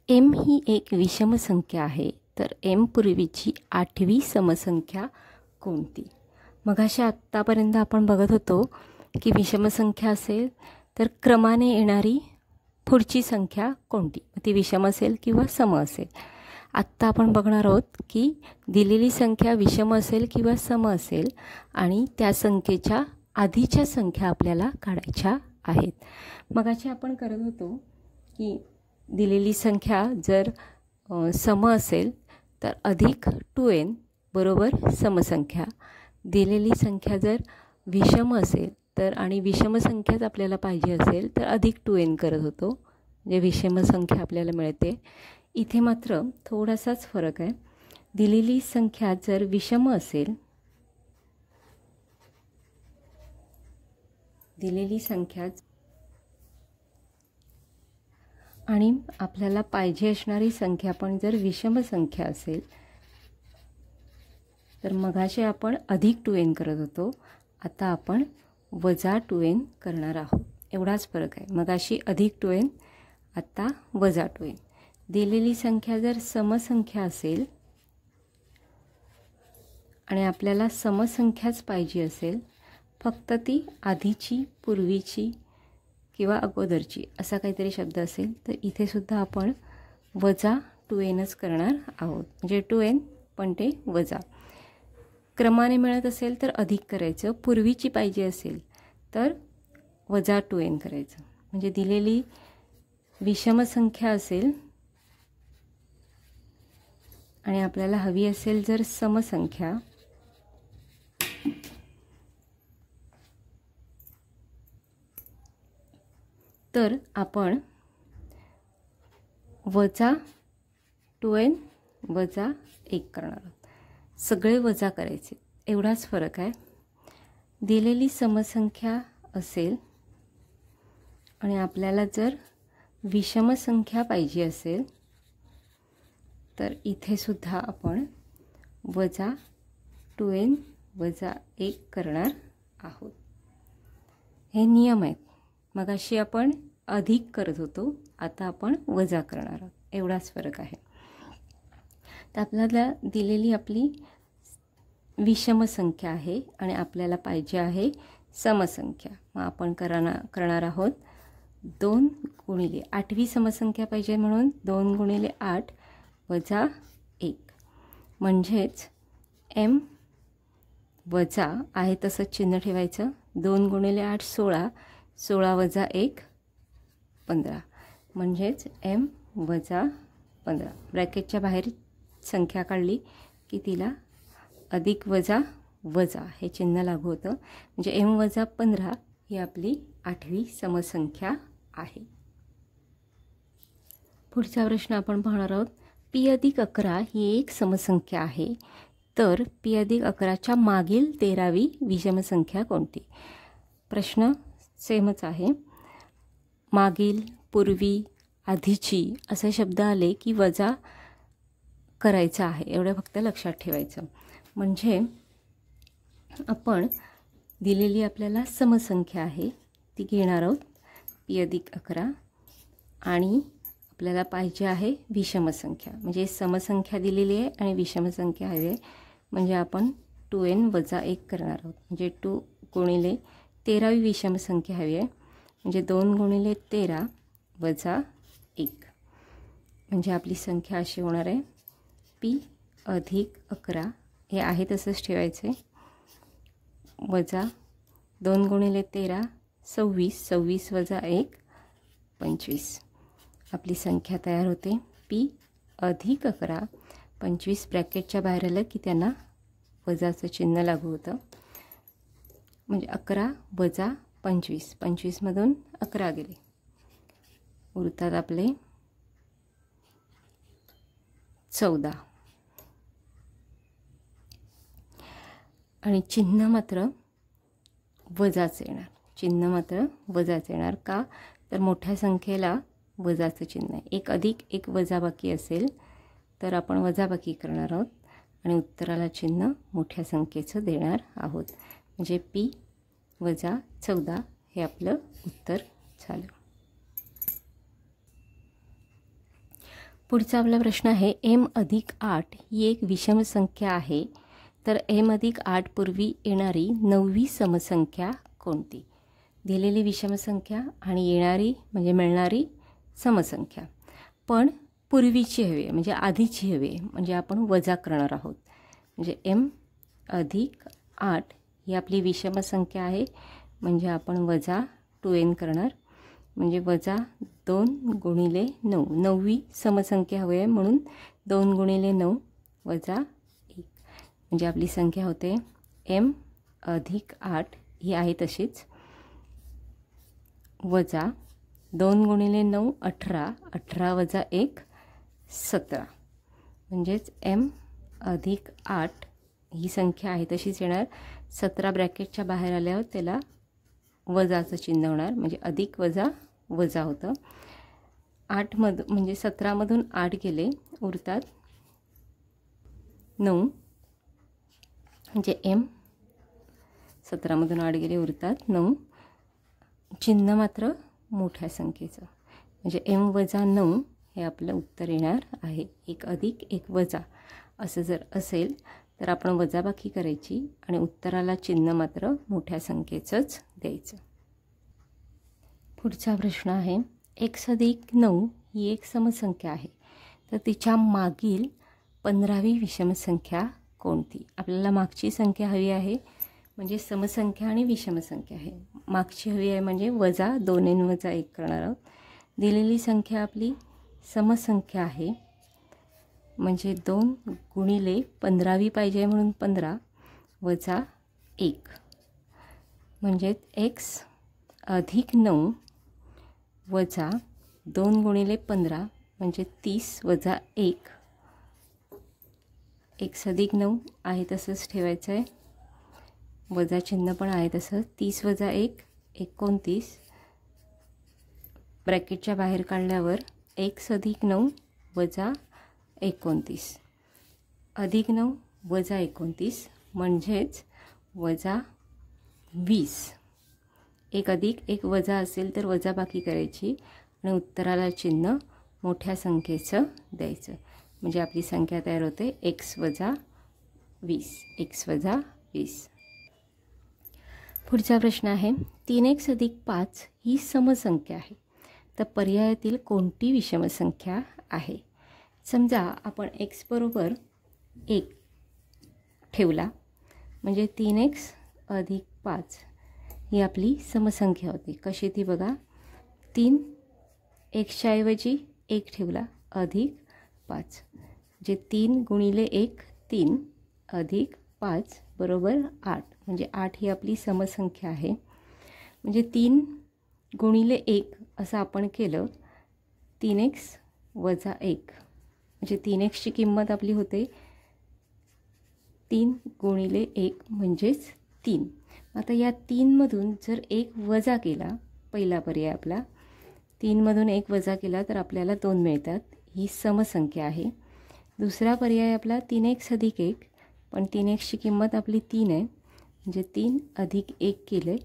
Speaker 1: m ही एक विषम संख्या आहे तर m पूर्वीची 8वी समसंख्या कोणती. मगाशी आत्तापर्यंत आपण बघत होतो की विषमसंख्या असेल तर क्रमाने येणारी पुढची संख्या कोणती, ती विषम असेल किंवा सम असेल. आत्ता आपण बघणार आहोत की दिलेली संख्या विषम असेल किंवा सम असेल आणि त्या संख्येच्या आधीच्या संख्या आपल्याला काढायच्या आहेत. मगाशी आपण करत होतो की दिलेली संख्या जर सम असेल तर अधिक 2n बरोबर समसंख्या. दिलेली संख्या जर विषम असेल तर आणि विषम संख्याच आपल्याला पाहिजे असेल तर अधिक 2n करत होतो म्हणजे विषम संख्या आपल्याला मिळते. इथे मात्र थोडासाच फरक आहे. दिलेली संख्या जर विषम असेल, दिलेली संख्या आणि आपल्याला पाहिजे असणारी संख्या पण जर विषम संख्या असेल तर मगाशी आपण अधिक 2n करत होतो, आता आपण वजा 2n करणार आहोत. एवढाच फरक आहे. मगाशी अधिक 2n, आता वजा 2n. दिलेली संख्या जर समसंख्या असेल आणि आपल्याला समसंख्याच पाहिजे असेल, फक्त ती आधीची पूर्वीची किंवा अगोदरची असा काहीतरी शब्द असेल तर इथे सुद्धा आपण वजा 2nच करणार आहोत. म्हणजे 2n पण ते वजा. क्रमाने मिळत असेल तर अधिक करायचं, पूर्वीची पाहिजे असेल तर वजा 2n करायचं. म्हणजे दिलेली विषम संख्या असेल आणि आपल्याला हवी असेल जर समसंख्या तर आपण वजा 2n वजा 1 करणार आहोत. सगळे वजा करायचे, एवढाच फरक आहे. दिलेली समसंख्या असेल आणि आपल्याला जर विषम संख्या पाहिजे असेल तर इथे सुद्धा आपण वजा 2n वजा 1 करणार आहोत. हे नियम आहेत. मगाशी आपण अधिक करत होतो, आता आपण वजा करणार आहोत. एवढाच फरक आहे. तर आपल्याला दिलेली आपली विषम संख्या आहे आणि आपल्याला पाहिजे आहे समसंख्या. मग आपण करणार आहोत 2 गुणिले 8वी समसंख्या पाहिजे म्हणून 2 गुणिले 8 वजा 1 म्हणजेच m वजा आहे तसं चिन्ह ठेवायचं. 2 गुणिले 8 16, 16 वजा 1 15 म्हणजेच m वजा 15. ब्रॅकेटच्या बाहेर संख्या काढली की तिला अधिक वजा वजा हे चिन्ह लागू होतं. म्हणजे m वजा 15 ही आपली 8वी समसंख्या आहे. पुढचा प्रश्न आपण पाहणार आहोत. p अधिक 11 ही एक समसंख्या आहे, तर p अधिक 11च्या मागील 13वी विषमसंख्या कोणती? प्रश्न सेमच आहे. मागील, पूर्वी, आधीची असे शब्द आले की वजा करायचं आहे, एवढं फक्त लक्षात ठेवायचं. म्हणजे आपण दिलेली आपल्याला समसंख्या आहे ती घेणार आहोत p अधिक 11 आणि आपल्याला पाहिजे आहे विषमसंख्या. म्हणजे समसंख्या दिलेली आहे आणि विषमसंख्या हवी आहे. म्हणजे आपण 2n वजा 1 करणार आहोत. म्हणजे 2 गुणिले 13वी विषमसंख्या हवी आहे. म्हणजे 2 गुणिले 13 वजा 1. म्हणजे आपली संख्या अशी होणार आहे p अधिक 11 हे आहे तसंच ठेवायचे, वजा 2 गुणिले 13 26, 26 वजा 1 25. आपली संख्या तयार होते p अधिक 11. 25 ब्रॅकेटच्या बाहेर आलं की त्यांना वजाचं चिन्ह लागू होतं. म्हणजे 11 वजा 25, 25मधून 11 गेले, उरतात आपले 14. आणि चिन्ह मात्र वजाच येणार. चिन्ह मात्र वजाच येणार. का? तर मोठ्या संख्येला वजाचं चिन्ह आहे. 1 अधिक 1 वजाबाकी असेल तर आपण वजाबाकी करणार आहोत आणि उत्तराला चिन्ह मोठ्या संख्येचं देणार आहोत. म्हणजे p वजा 14 हे आपलं उत्तर झालं. पुढचा आपला प्रश्न आहे. m अधिक 8 ही एक विषम संख्या आहे, तर m अधिक 8 पूर्वी येणारी 9वी समसंख्या कोणती? दिलेली विषमसंख्या आणि येणारी म्हणजे मिळणारी समसंख्या, पण पूर्वीची हवी आहे म्हणजे आधीची हवी आहे. म्हणजे आपण वजा करणार आहोत. म्हणजे m अधिक 8 ही आपली विषमसंख्या आहे, म्हणजे आपण वजा 2n करणार. म्हणजे वजा 2 गुणिले 9, 9वी समसंख्या हवी आहे म्हणून 2 गुणिले 9 वजा 1. म्हणजे आपली संख्या होते m अधिक 8 ही आहे तशीच, वजा 2 गुणिले 9 18, 18 वजा 1 17. म्हणजेच m अधिक 8 ही संख्या आहे तशीच येणार. 17 ब्रॅकेटच्या बाहेर आल्यावर त्याला वजाचं चिन्ह होणार. म्हणजे अधिक वजा वजा होतं. 8मधून म्हणजे 17मधून 8 गेले, उरतात 9. म्हणजे m 17मधून 8 गेले, उरतात 9. चिन्ह मात्र मोठ्या संख्येचं. म्हणजे m वजा 9 हे आपलं उत्तर येणार आहे. 1 अधिक 1 वजा असं जर असेल तर आपण वजाबाकी करायची आणि उत्तराला चिन्ह मात्र मोठ्या संख्येचंच द्यायचं. पुढचा प्रश्न आहे. x अधिक 9 ही एक समसंख्या आहे, तर तिच्या मागील 15वी विषमसंख्या कोणती? आपल्याला मागची संख्या हवी आहे म्हणजे समसंख्या आणि विषमसंख्या आहे. मागची हवी आहे म्हणजे वजा 2n वजा 1 करणार आहोत. दिलेली संख्या आपली समसंख्या आहे म्हणजे 2 गुणिले 15वी पाहिजे म्हणून 15 वजा 1. म्हणजे x अधिक 9 वजा 2 गुणिले 15 म्हणजे 30 वजा 1. x अधिक 9 आहे तसंच ठेवायचं आहे, वजा चिन्ह पण आहे तसं. 30 वजा 1 29. ब्रॅकेटच्या बाहेर काढल्यावर x अधिक 9 वजा 29, अधिक 9 वजा 29 म्हणजेच वजा 20. 1 अधिक 1 वजा असेल तर वजाबाकी करायची आणि उत्तराला चिन्ह मोठ्या संख्येचं द्यायचं. म्हणजे आपली संख्या तयार होते x वजा 20. x वजा 20. पुढचा प्रश्न आहे. 3x अधिक 5 ही समसंख्या आहे, तर पर्यायातील कोणती विषमसंख्या आहे? समजा आपण x बरोबर 1 ठेवला म्हणजे 3x अधिक 5 ही आपली समसंख्या होती. कशी ती बघा. 3 एक्सच्या ऐवजी 1 ठेवला अधिक 5, जे 3 गुणिले 1 3 अधिक 5 बरोबर 8, म्हणजे 8 ही आपली समसंख्या आहे. म्हणजे 3 गुणिले 1 असं आपण केलं, 3x वजा 1, म्हणजे 3xची किंमत आपली होते 3 गुणिले 1 म्हणजेच 3. आता या 3मधून जर 1 वजा केला, पहिला पर्याय आपला 3मधून 1 वजा केला तर आपल्याला 2 मिळतात, ही समसंख्या आहे. दुसरा पर्याय आपला 3x अधिक 1, पण 3xची किंमत आपली 3 आहे, म्हणजे 3 अधिक 1 केले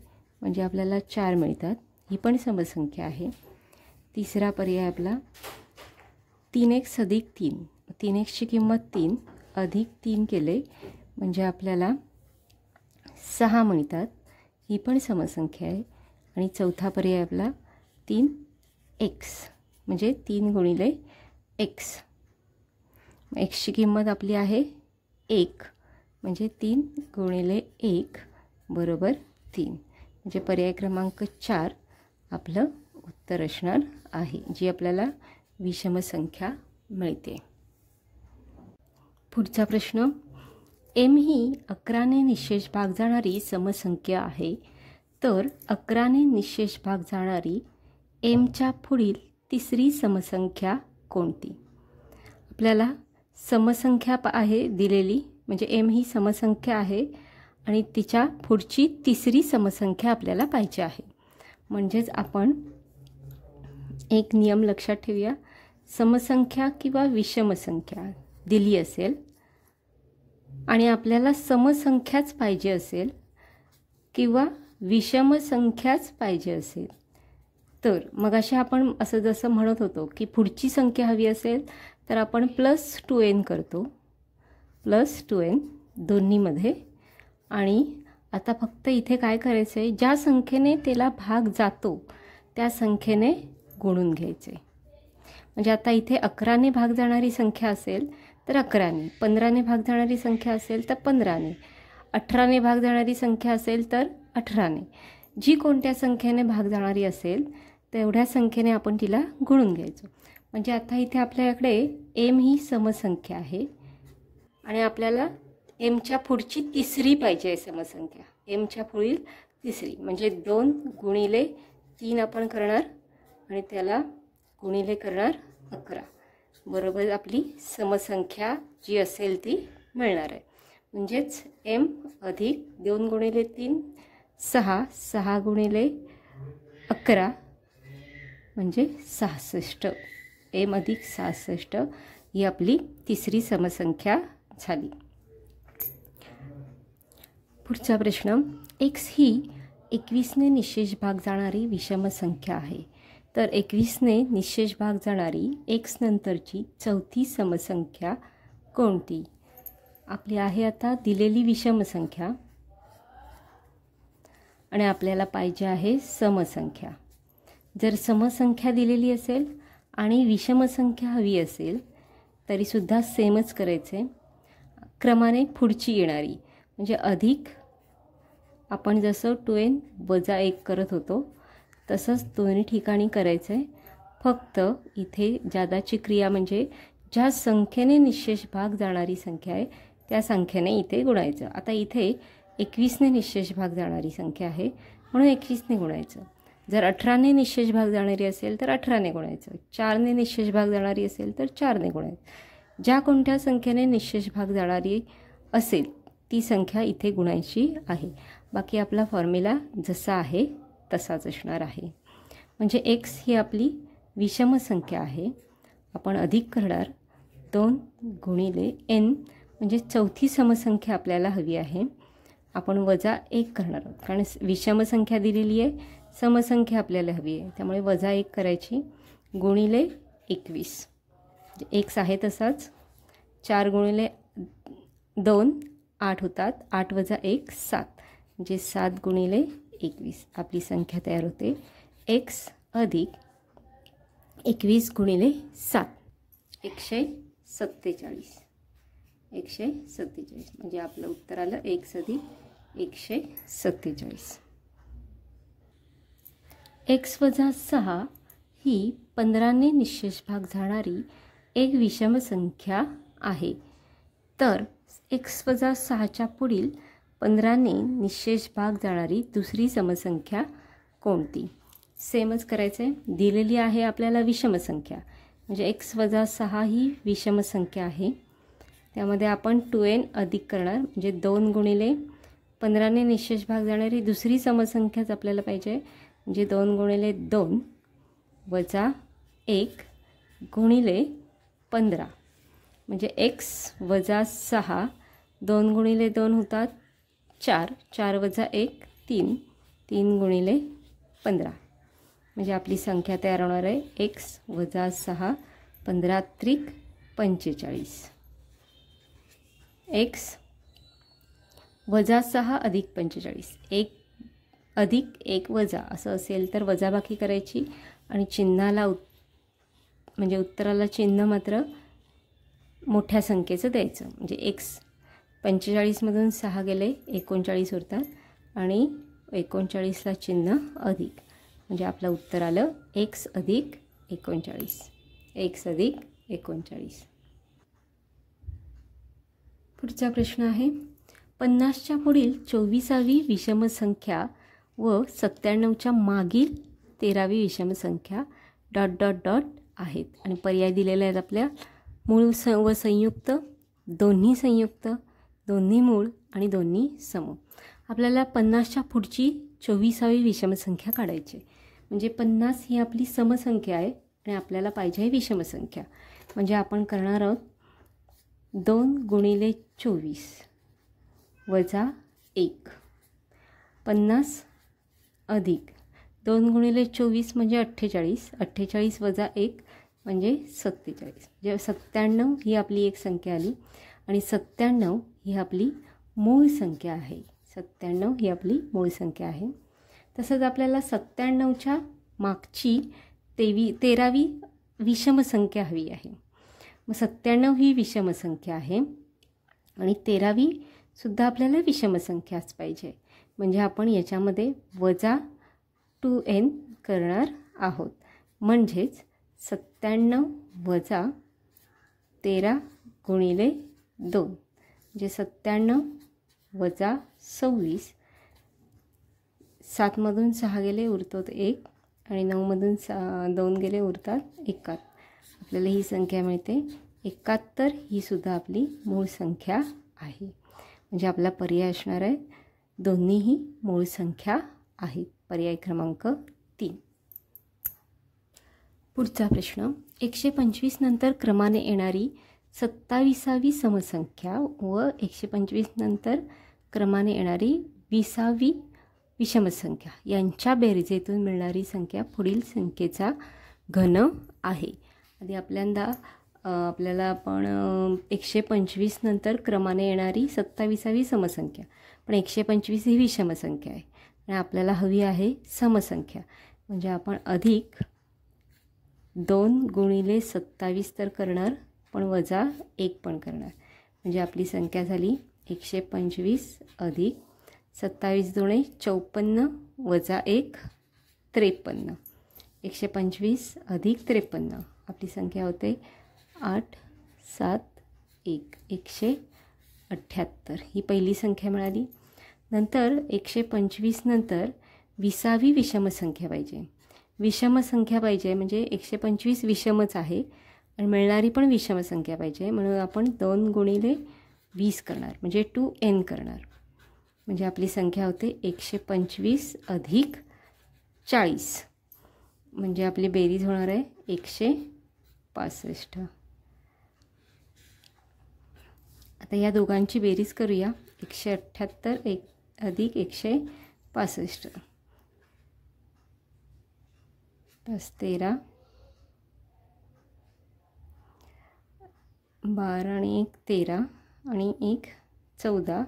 Speaker 1: म्हणजे आपल्याला 4 मिळतात, ही पण समसंख्या आहे. तिसरा पर्याय आपला 3x अधिक 3, 3xची किंमत 3 अधिक 3 केले म्हणजे आपल्याला 6 मिळतात, ही पण समसंख्या आहे. आणि चौथा पर्याय आपला 3x, म्हणजे 3 गुणिले x, xची किंमत आपली आहे 1, म्हणजे 3 गुणिले 1 बरोबर 3, म्हणजे पर्याय क्रमांक 4 आपलं उत्तर असणार आहे, जी आपल्याला विषमसंख्या मिळते. पुढचा प्रश्न, m ही 11ने निशेष भाग जाणारी समसंख्या आहे, तर 11ने निशेष भाग जाणारी mच्या पुढील तिसरी समसंख्या कोणती? आपल्याला समसंख्या आहे दिलेली, म्हणजे m ही समसंख्या आहे आणि तिच्या पुढची तिसरी समसंख्या आपल्याला पाहिजे आहे. म्हणजेच आपण एक नियम लक्षात ठेवूया, समसंख्या किंवा विषमसंख्या दिली असेल आणि आपल्याला समसंख्याच पाहिजे असेल किंवा विषमसंख्याच पाहिजे असेल, तर मग अशा आपण असं जसं म्हणत होतो की पुढची संख्या हवी असेल तर आपण +2n करतो, +2n दोन्हीमध्ये. आणि आता फक्त इथे काय करायचं आहे, ज्या संख्येने त्याला भाग जातो त्या संख्येने गुणून घ्यायचे. म्हणजे आता इथे 11ने भाग जाणारी संख्या असेल तर 11ने, 15ने भाग जाणारी संख्या असेल तर 15ने, 18ने भाग जाणारी संख्या असेल तर 18ने, जी कोणत्या संख्येने भाग जाणारी असेल तेवढ्या संख्येने आपण तिला गुणून घ्यायचो. म्हणजे आता इथे आपल्याकडे m ही समसंख्या आहे आणि आपल्याला mच्या पुढची तिसरी पाहिजे आहे समसंख्या, mच्या पुढील तिसरी, म्हणजे 2 गुणिले 3 आपण करणार आणि त्याला गुणिले करणार 11, बरोबर आपली समसंख्या जी असेल ती मिळणार आहे. म्हणजेच m अधिक 2 गुणिले 3 6, 6 गुणिले 11 म्हणजे 66, m अधिक 66 ही आपली तिसरी समसंख्या झाली. पुढचा प्रश्न, x ही 21ने निशेष भाग जाणारी विषमसंख्या आहे, तर 21ने निशेष भाग जाणारी x नंतरची चौथी समसंख्या कोणती? आपली आहे आता दिलेली विषमसंख्या आणि आपल्याला पाहिजे आहे समसंख्या. जर समसंख्या दिलेली असेल आणि विषमसंख्या हवी असेल तरीसुद्धा सेमच करायचे, क्रमाने पुढची येणारी, म्हणजे अधिक आपण जसं 2n वजा 1 करत होतो तसंच दोन्ही ठिकाणी करायचं आहे. फक्त इथे जादाची क्रिया म्हणजे ज्या संख्येने निशेष भाग जाणारी संख्या आहे त्या संख्येने इथे गुणायचं. आता इथे 21ने निशेष भाग जाणारी संख्या आहे म्हणून 21ने गुणायचं. जर 18ने निशेष भाग जाणारी असेल तर 18ने गुणायचं, 4ने निशेष भाग जाणारी असेल तर 4ने गुणायचं. ज्या कोणत्या संख्येने निशेष भाग जाणारी असेल ती संख्या इथे गुणायची आहे. बाकी आपला फॉर्म्युला जसा आहे तसाच असणार आहे. म्हणजे x ही आपली विषमसंख्या आहे, आपण अधिक करणार 2 गुणिले n, म्हणजे चौथी समसंख्या आपल्याला हवी आहे, आपण वजा 1 करणार आहोत, कारण विषमसंख्या दिलेली आहे, समसंख्या आपल्याला हवी आहे, त्यामुळे वजा 1 करायची, गुणिले 21, x आहे तसाच, 4 गुणिले 2 8 होतात, 8 वजा 1 7, म्हणजे 7 गुणिले 21 आपली संख्या तयार होते x अधिक 21 गुणिले 7 147, 147, म्हणजे आपलं उत्तर आलं x अधिक 147. x वजा 6 ही 15ने निशेष भाग जाणारी एक विषम संख्या आहे, तर एक्स वजा 6च्या पुढील 15ने निशेष भाग जाणारी दुसरी समसंख्या कोणती? सेमच करायचं आहे. दिलेली आहे आपल्याला विषमसंख्या, म्हणजे एक्स वजा 6 ही विषमसंख्या आहे. त्यामध्ये आपण 2n अधिक करणार, म्हणजे 2 गुणिले 15ने निशेष भाग जाणारी दुसरी समसंख्याच आपल्याला पाहिजे, म्हणजे 2 गुणिले 2 वजा 1 गुणिले 15, म्हणजे एक्स वजा 6. 2 गुणिले 2 होतात 4, 4 वजा 1 3, 3 गुणिले 15, म्हणजे आपली संख्या तयार होणार आहे एक्स वजा 6, 15 त्रिक 45. एक्स वजा 6 अधिक 45, 1 अधिक 1 वजा असं असेल तर वजाबाकी करायची आणि चिन्हाला म्हणजे उत्तराला चिन्ह मात्र मोठ्या संख्येचं द्यायचं. म्हणजे एक्स 45मधून 6 गेले 39 उरतात आणि 39ला चिन्ह अधिक, म्हणजे आपलं उत्तर आलं एक्स अधिक 39. एक्स अधिक 39. पुढचा प्रश्न आहे 50च्या पुढील 24वी विषमसंख्या व 97च्या मागील 13वी विषमसंख्या डॉट डॉट डॉट आहेत आणि पर्याय दिलेले आहेत आपल्या मूळ व संयुक्त, दोन्ही संयुक्त, दोन्ही मूळ आणि दोन्ही सम. आपल्याला 50च्या पुढची 24वी विषमसंख्या काढायची, म्हणजे 50 ही आपली समसंख्या आहे आणि आपल्याला पाहिजे आहे विषमसंख्या. म्हणजे आपण करणार आहोत 2 गुणिले 24 वजा 1, 50 अधिक 2 गुणिले 24 म्हणजे 48, 48 वजा 1 म्हणजे 47, म्हणजे 97 ही आपली एक संख्या आली आणि 97 ही आपली मूळ संख्या आहे. 97 ही आपली मूळ संख्या आहे. तसंच आपल्याला 97च्या मागची 13वी विषमसंख्या हवी आहे. मग 97 ही विषमसंख्या आहे आणि 13वी सुद्धा आपल्याला विषमसंख्याच पाहिजे, म्हणजे आपण याच्यामध्ये वजा 2n करणार आहोत. म्हणजेच 97 वजा 13 गुणिले 2, म्हणजे 97 वजा 26. 7मधून 6 गेले उरतो 1 आणि 9मधून 2 गेले उरतात 71. आपल्याला ही संख्या मिळते 71. ही सुद्धा आपली मूळ संख्या आहे. म्हणजे आपला पर्याय असणार आहे दोन्हीही मूळ संख्या आहेत. पर्याय क्रमांक 3. पुढचा प्रश्न 125 नंतर क्रमाने येणारी 27वी समसंख्या व 125 नंतर क्रमाने येणारी 20वी विषमसंख्या यांच्या बेरजेतून मिळणारी संख्या पुढील संख्येचा घन आहे. आधी आपल्याला आपण 125 नंतर क्रमाने येणारी 27वी समसंख्या, पण 125 ही विषमसंख्या आहे आणि आपल्याला हवी आहे समसंख्या, म्हणजे आपण अधिक 2 गुणिले 27 तर करणार, पण वजा 1 पण करणार, म्हणजे आपली संख्या झाली 125 अधिक 27 दुणे 54 वजा 1 53. 125 अधिक 53 आपली संख्या होते 8 7 1 178. ही पहिली संख्या मिळाली. नंतर 125 नंतर 20वी विषमसंख्या पाहिजे. विषमसंख्या पाहिजे म्हणजे 125 विषमच आहे आणि मिळणारी पण विषमसंख्या पाहिजे, म्हणून आपण 2 गुणिले 20 करणार, म्हणजे 2n करणार. म्हणजे आपली संख्या होते 125 अधिक 40, म्हणजे आपली बेरीज होणार आहे 165. आता या दोघांची बेरीज करूया. 178 अधिक 165 + 13 12 आणि 1 13 आणि 1 14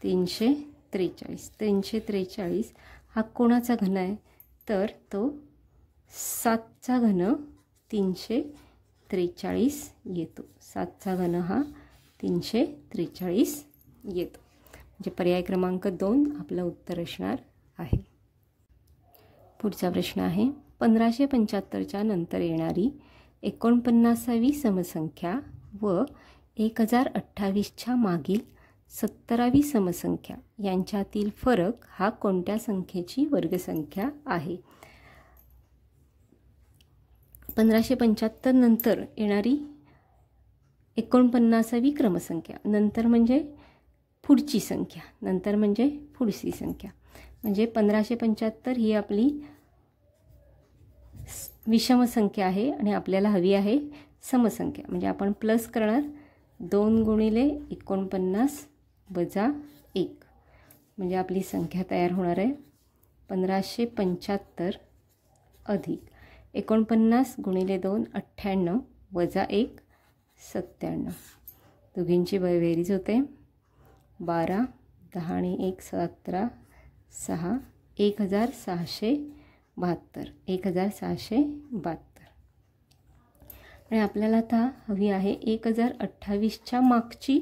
Speaker 1: 343. 343 हा कोणाचा घन आहे तर तो 7चा घन 343 येतो. 7चा घन हा 343 येतो. म्हणजे पर्याय क्रमांक 2 आपलं उत्तर असणार आहे. पुढचा प्रश्न आहे 1575च्या नंतर येणारी 49वी समसंख्या व 1028च्या मागील 17वी समसंख्या यांच्यातील फरक हा कोणत्या संख्येची वर्गसंख्या आहे? 1575 नंतर येणारी 49वी क्रमसंख्या, नंतर म्हणजे पुढची संख्या, नंतर म्हणजे पुढची संख्या. म्हणजे 1575 ही आपली विषम संख्या आहे आणि आपल्याला हवी आहे समसंख्या. म्हणजे आपण प्लस करणार 2 गुणिले 49 वजा 1, म्हणजे आपली संख्या तयार होणार आहे 1575 अधिक 49 गुणिले 2 98 वजा 1 97. दोघींची बेरीज होते 12, 10 आणि 1 17, 6 1672. 1672. आणि आपल्याला आता हवी आहे 1028च्या मागची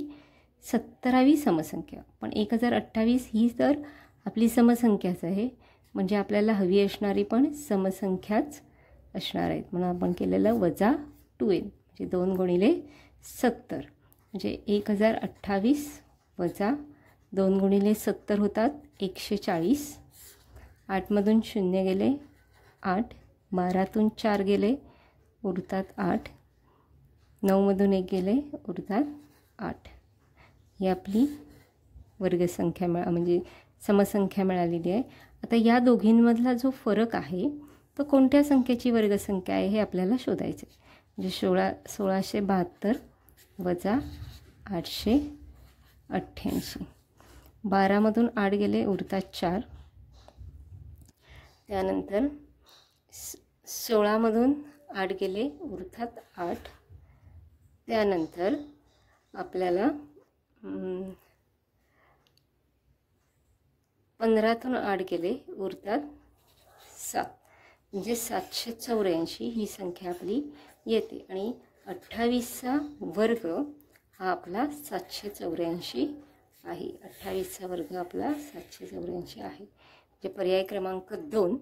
Speaker 1: 17वी समसंख्या. पण 1028 ही तर आपली समसंख्याच आहे, म्हणजे आपल्याला हवी असणारी पण समसंख्याच असणार आहेत. म्हणून आपण केलेलं वजा 2n, म्हणजे 2 गुणिले 70, म्हणजे 1028 वजा 2 गुणिले 70 होतात 140. 8मधून 0 गेले 8, 12तून 4 गेले उरतात 8, 9मधून 1 गेले उरतात 8. ही आपली वर्गसंख्या म्हणजे समसंख्या मिळालेली आहे. आता या दोघींमधला जो फरक आहे तो कोणत्या संख्येची वर्गसंख्या आहे हे आपल्याला शोधायचं आहे. म्हणजे 1672 वजा 888. 12मधून 8 गेले उरतात 4. त्यानंतर 16मधून 8 गेले उरतात 8. त्यानंतर आपल्याला 15तून 8 गेले उरतात 7, म्हणजे 784 ही संख्या आपली येते. आणि 28चा वर्ग हा आपला 784 आहे. 28चा वर्ग आपला 784 आहे. म्हणजे पर्याय क्रमांक 2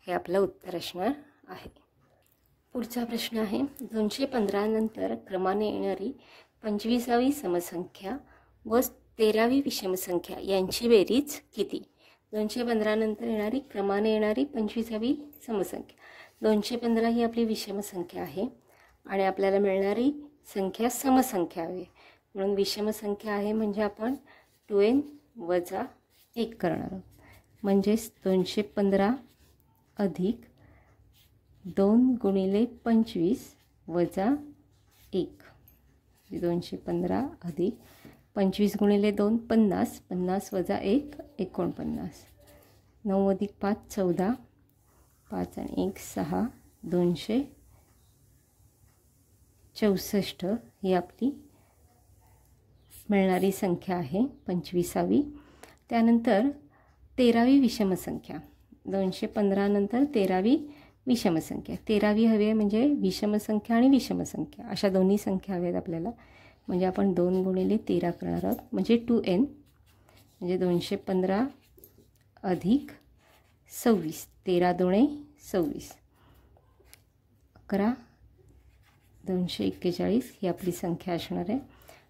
Speaker 1: हे आपलं उत्तर असणार आहे. पुढचा प्रश्न आहे 215 नंतर क्रमाने येणारी 25वी समसंख्या व 13वी विषमसंख्या यांची बेरीज किती? 215 नंतर येणारी क्रमाने येणारी 25वी समसंख्या. 215 ही आपली विषमसंख्या आहे आणि आपल्याला मिळणारी संख्या समसंख्या आहे, म्हणून विषमसंख्या आहे म्हणजे आपण 2n वजा 1 करणार आहोत. म्हणजेच 215 अधिक 2 गुणिले 25 वजा 1. 215 अधिक 25 गुणिले 2 50, 50 वजा 1 49. 9 अधिक 5 14, 5 आणि 1 6, 264 ही आपली मिळणारी संख्या आहे 25वी. त्यानंतर 13वी विषमसंख्या. 215 नंतर 13वी विषमसंख्या. 13वी हवी आहे म्हणजे विषमसंख्या आणि विषमसंख्या अशा दोन्ही संख्या हव्यात आपल्याला. म्हणजे आपण 2 गुणिले 13 करणार आहोत, म्हणजे 2n. म्हणजे 215 अधिक 26, 13 दुणे 26, 11 241 ही आपली संख्या असणार आहे.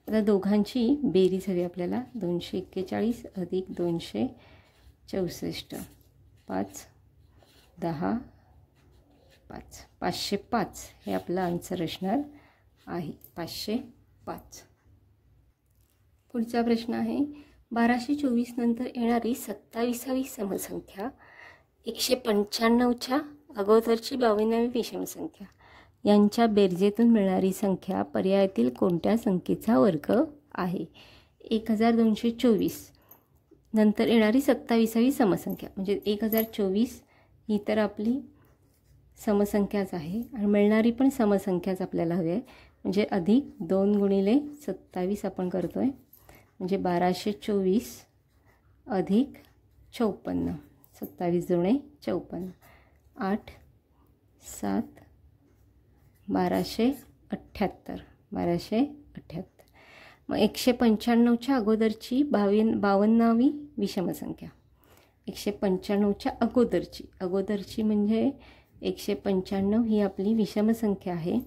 Speaker 1: आता दोघांची बेरीज हवी आपल्याला. 241 अधिक 264, 5 10 5, 505 हे आपलं आन्सर असणार आहे. 505. पुढचा प्रश्न आहे 1224 नंतर येणारी 27वी समसंख्या 195च्या अगोदरची 52वी विषमसंख्या यांच्या बेरजेतून मिळणारी संख्या पर्यायातील कोणत्या संख्येचा वर्ग आहे? 1224 नंतर येणारी 27वी समसंख्या. म्हणजे 1024 ही तर आपली समसंख्याच आहे आणि मिळणारी पण समसंख्याच आपल्याला हवी आहे. म्हणजे अधिक 2 गुणिले 27 आपण करतो आहे, म्हणजे 1224 अधिक 54, 27 दुणे 54, 8 7 1278, 1278. मग 195च्या अगोदरची 52वी विषमसंख्या. 195च्या अगोदरची म्हणजे 195 ही आपली विषमसंख्या आहे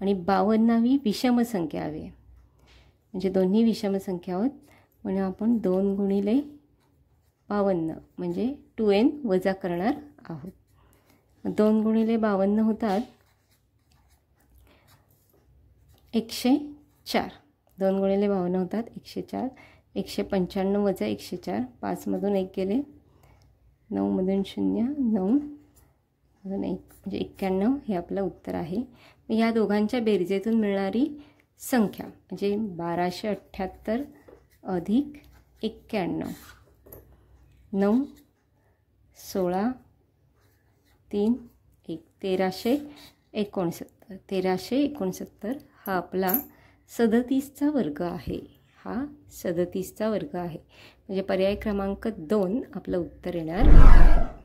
Speaker 1: आणि 52वी विषमसंख्या हवी आहे. म्हणजे दोन्ही विषम संख्या आहोत, म्हणून आपण 2 गुणिले 52 म्हणजे 2n वजा करणार आहोत. 2 गुणिले 52 होतात 104. 2 गुणिले 52 होतात 104. 195 वजा 104, 5मधून 1 गेले, 9मधून 0, 9मधून 1 म्हणजे 91 हे आपलं उत्तर आहे. या दोघांच्या बेरजेतून मिळणारी संख्या म्हणजे 1278 अधिक 91, 9, 16, 3, 1, 1369. 1369 हा आपला 37चा वर्ग आहे. हा 37चा वर्ग आहे. म्हणजे पर्याय क्रमांक 2 आपलं उत्तर येणार आहे.